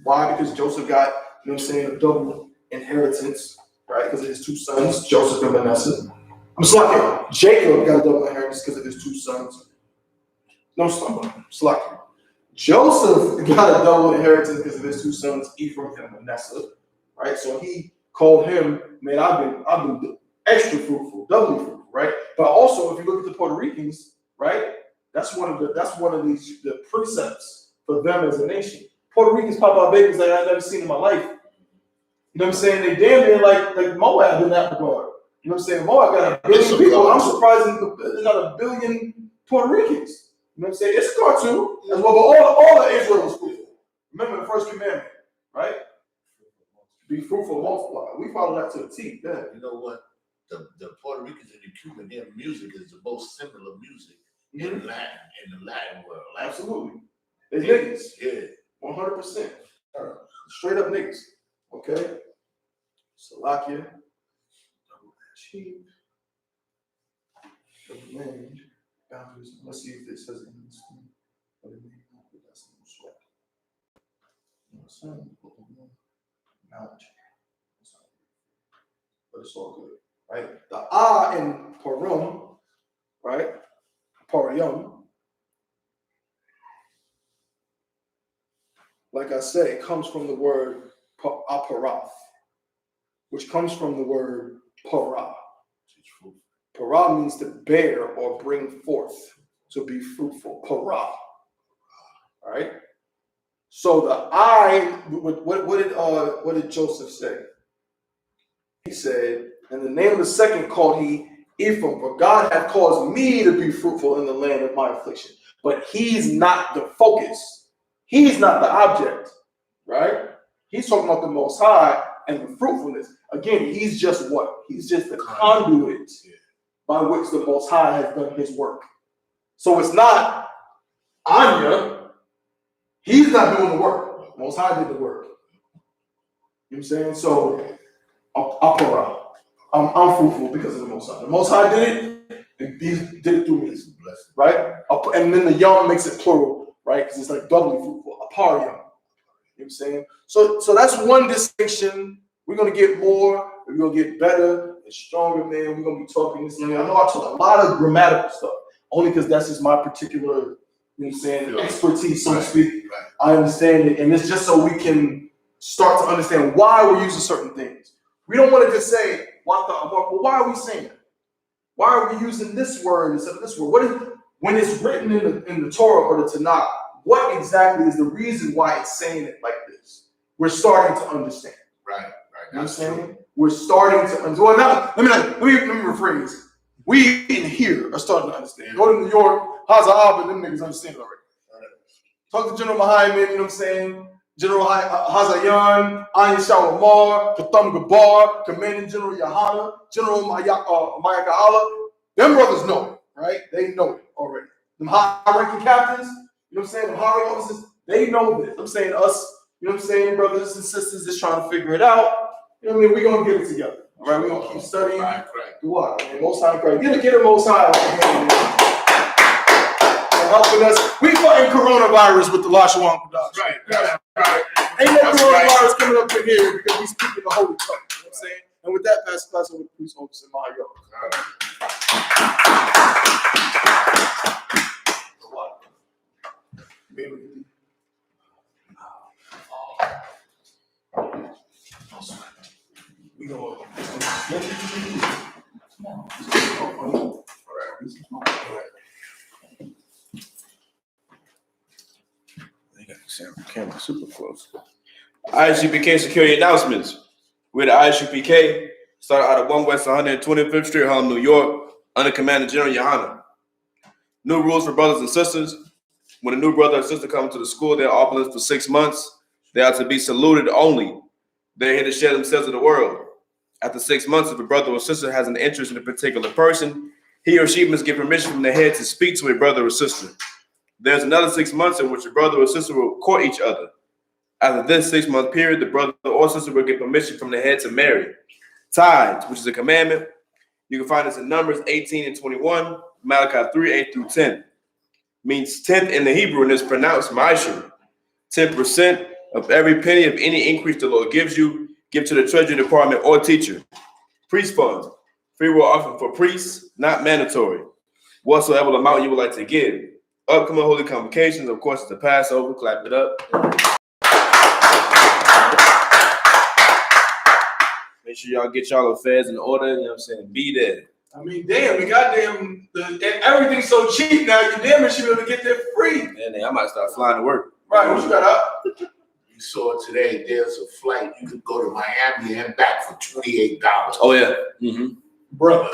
Why? Because Joseph got, you know what I'm saying, a double inheritance, right? Because of his two sons, Joseph and Manasseh. I'm slacking. Jacob got a double inheritance because of his two sons. No, slacking. Joseph got a double inheritance because of his two sons, Ephraim and Manasseh, right? So he called him, man, I've been extra fruitful, doubly fruitful, right? But also, if you look at the Puerto Ricans, right, that's one of the precepts for them as a nation. Puerto Ricans pop out babies like I've never seen in my life. You know what I'm saying? They damn near like Moab in that regard. You know what I'm saying? Moab got a billion people. I'm surprised there's not a billion Puerto Ricans. You know what I'm saying? It's a cartoon as well, but all of Israel was fruitful. Remember the first commandment, right? Be fruitful and multiply. We follow that to the T. Yeah. You know what? The Puerto Ricans and the Cuban, their music is the most similar music in the Latin world. Absolutely. They niggas. Yeah. 100%. Straight up niggas. Okay? Salakia. Cheap. Land. Boundaries. Let's see if it says in this thing. But it may not, but that's no sweat. Knowledge. But it's all good. Right? The in parum, right? Parium. Like I said, it comes from the word aparath, which comes from the word para. Para means to bear or bring forth, to be fruitful. Para. All right. So the what did Joseph say? He said, and the name of the second called he Ephraim, for God hath caused me to be fruitful in the land of my affliction. But he's not the focus. He's not the object, right? He's talking about the Most High and the fruitfulness. Again, he's just what? He's just the conduit by which the Most High has done his work. So it's not Anya. He's not doing the work. Most High did the work. You know what I'm saying? So, apara. I'm fruitful because of the Most High. The Most High did it, and He did it through me. Right? And then the yom makes it plural, right? Because it's like doubly fruitful. Apara yom. You know what I'm saying? So that's one distinction. We're going to get more. We're going to get better and stronger, man. We're going to be talking this. I know I talk a lot of grammatical stuff, only because that's just my particular, you know what I'm saying, expertise, so to speak. Right. I understand it. And it's just so we can start to understand why we're using certain things. We don't want to just say, well, why are we saying it? Why are we using this word instead of this word? When it's written in the Torah or the Tanakh, what exactly is the reason why it's saying it like this? We're starting to understand. Right. You know what I'm saying? We're starting to understand. Well, now, let me rephrase. We in here are starting to understand. Go to New York, Hazab, and them niggas understand it already. Talk to General Mahayman, you know what I'm saying? General Hazayan, Ayin Shawamar, Katham Gabar, Commanding General Yahana, General Mayaka'ala. Them brothers know it, right? They know it already. Them high-ranking captains, you know what I'm saying? Them high-ranking officers, they know this. I'm saying us, you know what I'm saying, brothers and sisters just trying to figure it out. You know what I mean? We're going to get it together. All right? We're going to keep studying. Do what? Man, Most High Christ. Get a Most High on the hand, helping us. We fighting coronavirus with the Lashawan Qadash. Right. Ain't no coronavirus coming up in here because we speaking the holy tongue. You know what I'm saying? And with that, pass the class over to Priest Hopes and Mario. We go. They got the camera super close. ISUPK security announcements. We're the ISUPK. Started out of 1 West 125th Street, Harlem, New York, under Commander General Yohana. New rules for brothers and sisters. When a new brother or sister comes to the school, they're off limits for 6 months. They are to be saluted only. They're here to share themselves with the world. After 6 months, if a brother or sister has an interest in a particular person, he or she must get permission from the head to speak to a brother or sister. There's another 6 months in which a brother or sister will court each other. After this 6 month period, the brother or sister will get permission from the head to marry. Tithes, which is a commandment. You can find this in Numbers 18 and 21, Malachi 3, 8 through 10. Means tenth in the Hebrew and is pronounced ma'asher. 10% of every penny of any increase the Lord gives you, give to the treasury department or teacher. Priest funds, free will offering for priests, not mandatory. Whatsoever amount you would like to give. Upcoming holy convocations, of course, it's the Passover. Clap it up. Make sure y'all get y'all affairs in order. You know what I'm saying? Be there. I mean, damn, and everything's so cheap now. You damn it should be able to get there free. Man, I might start flying to work. Right, what you got up? You saw today, there's a flight. You could go to Miami and back for $28. Oh, yeah. Mm-hmm. Brother.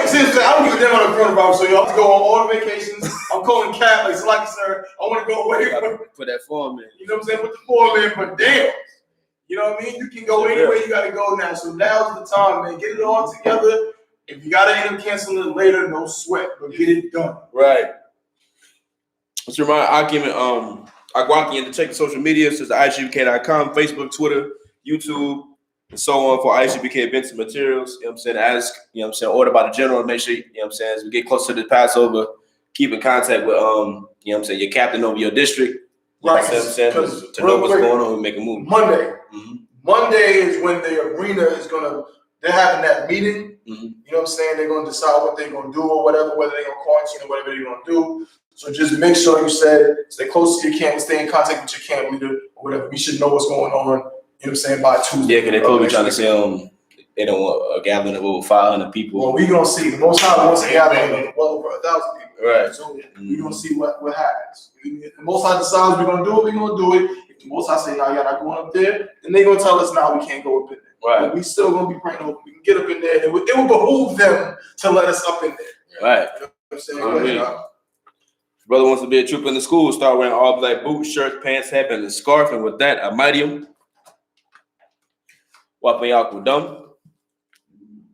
Seriously, I don't give a damn about the coronavirus, so y'all have to go on all the vacations. I'm calling Cat, like, sir, I want to go away from Put that form in. You know what I'm saying? Put the form in, but damn. You know what I mean? You can go anywhere you got to go now. So now's the time, man. Get it all together. If you got to end up canceling it later, no sweat, but get it done. Right. Let's remind Agwaki to check the social media, such as ISUPK.com, Facebook, Twitter, YouTube, and so on for ISUPK events and materials. You know what I'm saying? Ask, you know what I'm saying, order by the general, make sure, you know what I'm saying, as we get closer to the Passover, keep in contact with, you know what I'm saying, your captain over your district. You Right. know what I'm saying? To know what's going on and make a move. Monday. Mm-hmm. Monday is when the arena is they're having that meeting. Mm-hmm. You know what I'm saying? They're going to decide what they're going to do or whatever, whether they're going to quarantine or whatever they're going to do. So just make sure stay close to your camp, stay in contact with your camp leader or whatever. We should know what's going on, you know what I'm saying, by Tuesday. Yeah, because they're probably trying to say they don't want a gathering of over 500 people. Well, we're going to see. The Most High wants a gathering of well over 1,000 people. Right. So we're going to see what happens. If the Most High decides we're going to do it, we're going to do it. If the Most High say, nah, you're not going up there, then they're going to tell us, nah, we can't go up in there. Right. But we still going to be praying. We can get up in there. It would behoove them to let us up in there. Right. You know what I'm saying? Go ahead, brother wants to be a trooper in the school, start wearing all black boots, shirts, pants, hat, and a scarf. And with that, I mighty him. Wapayakudum.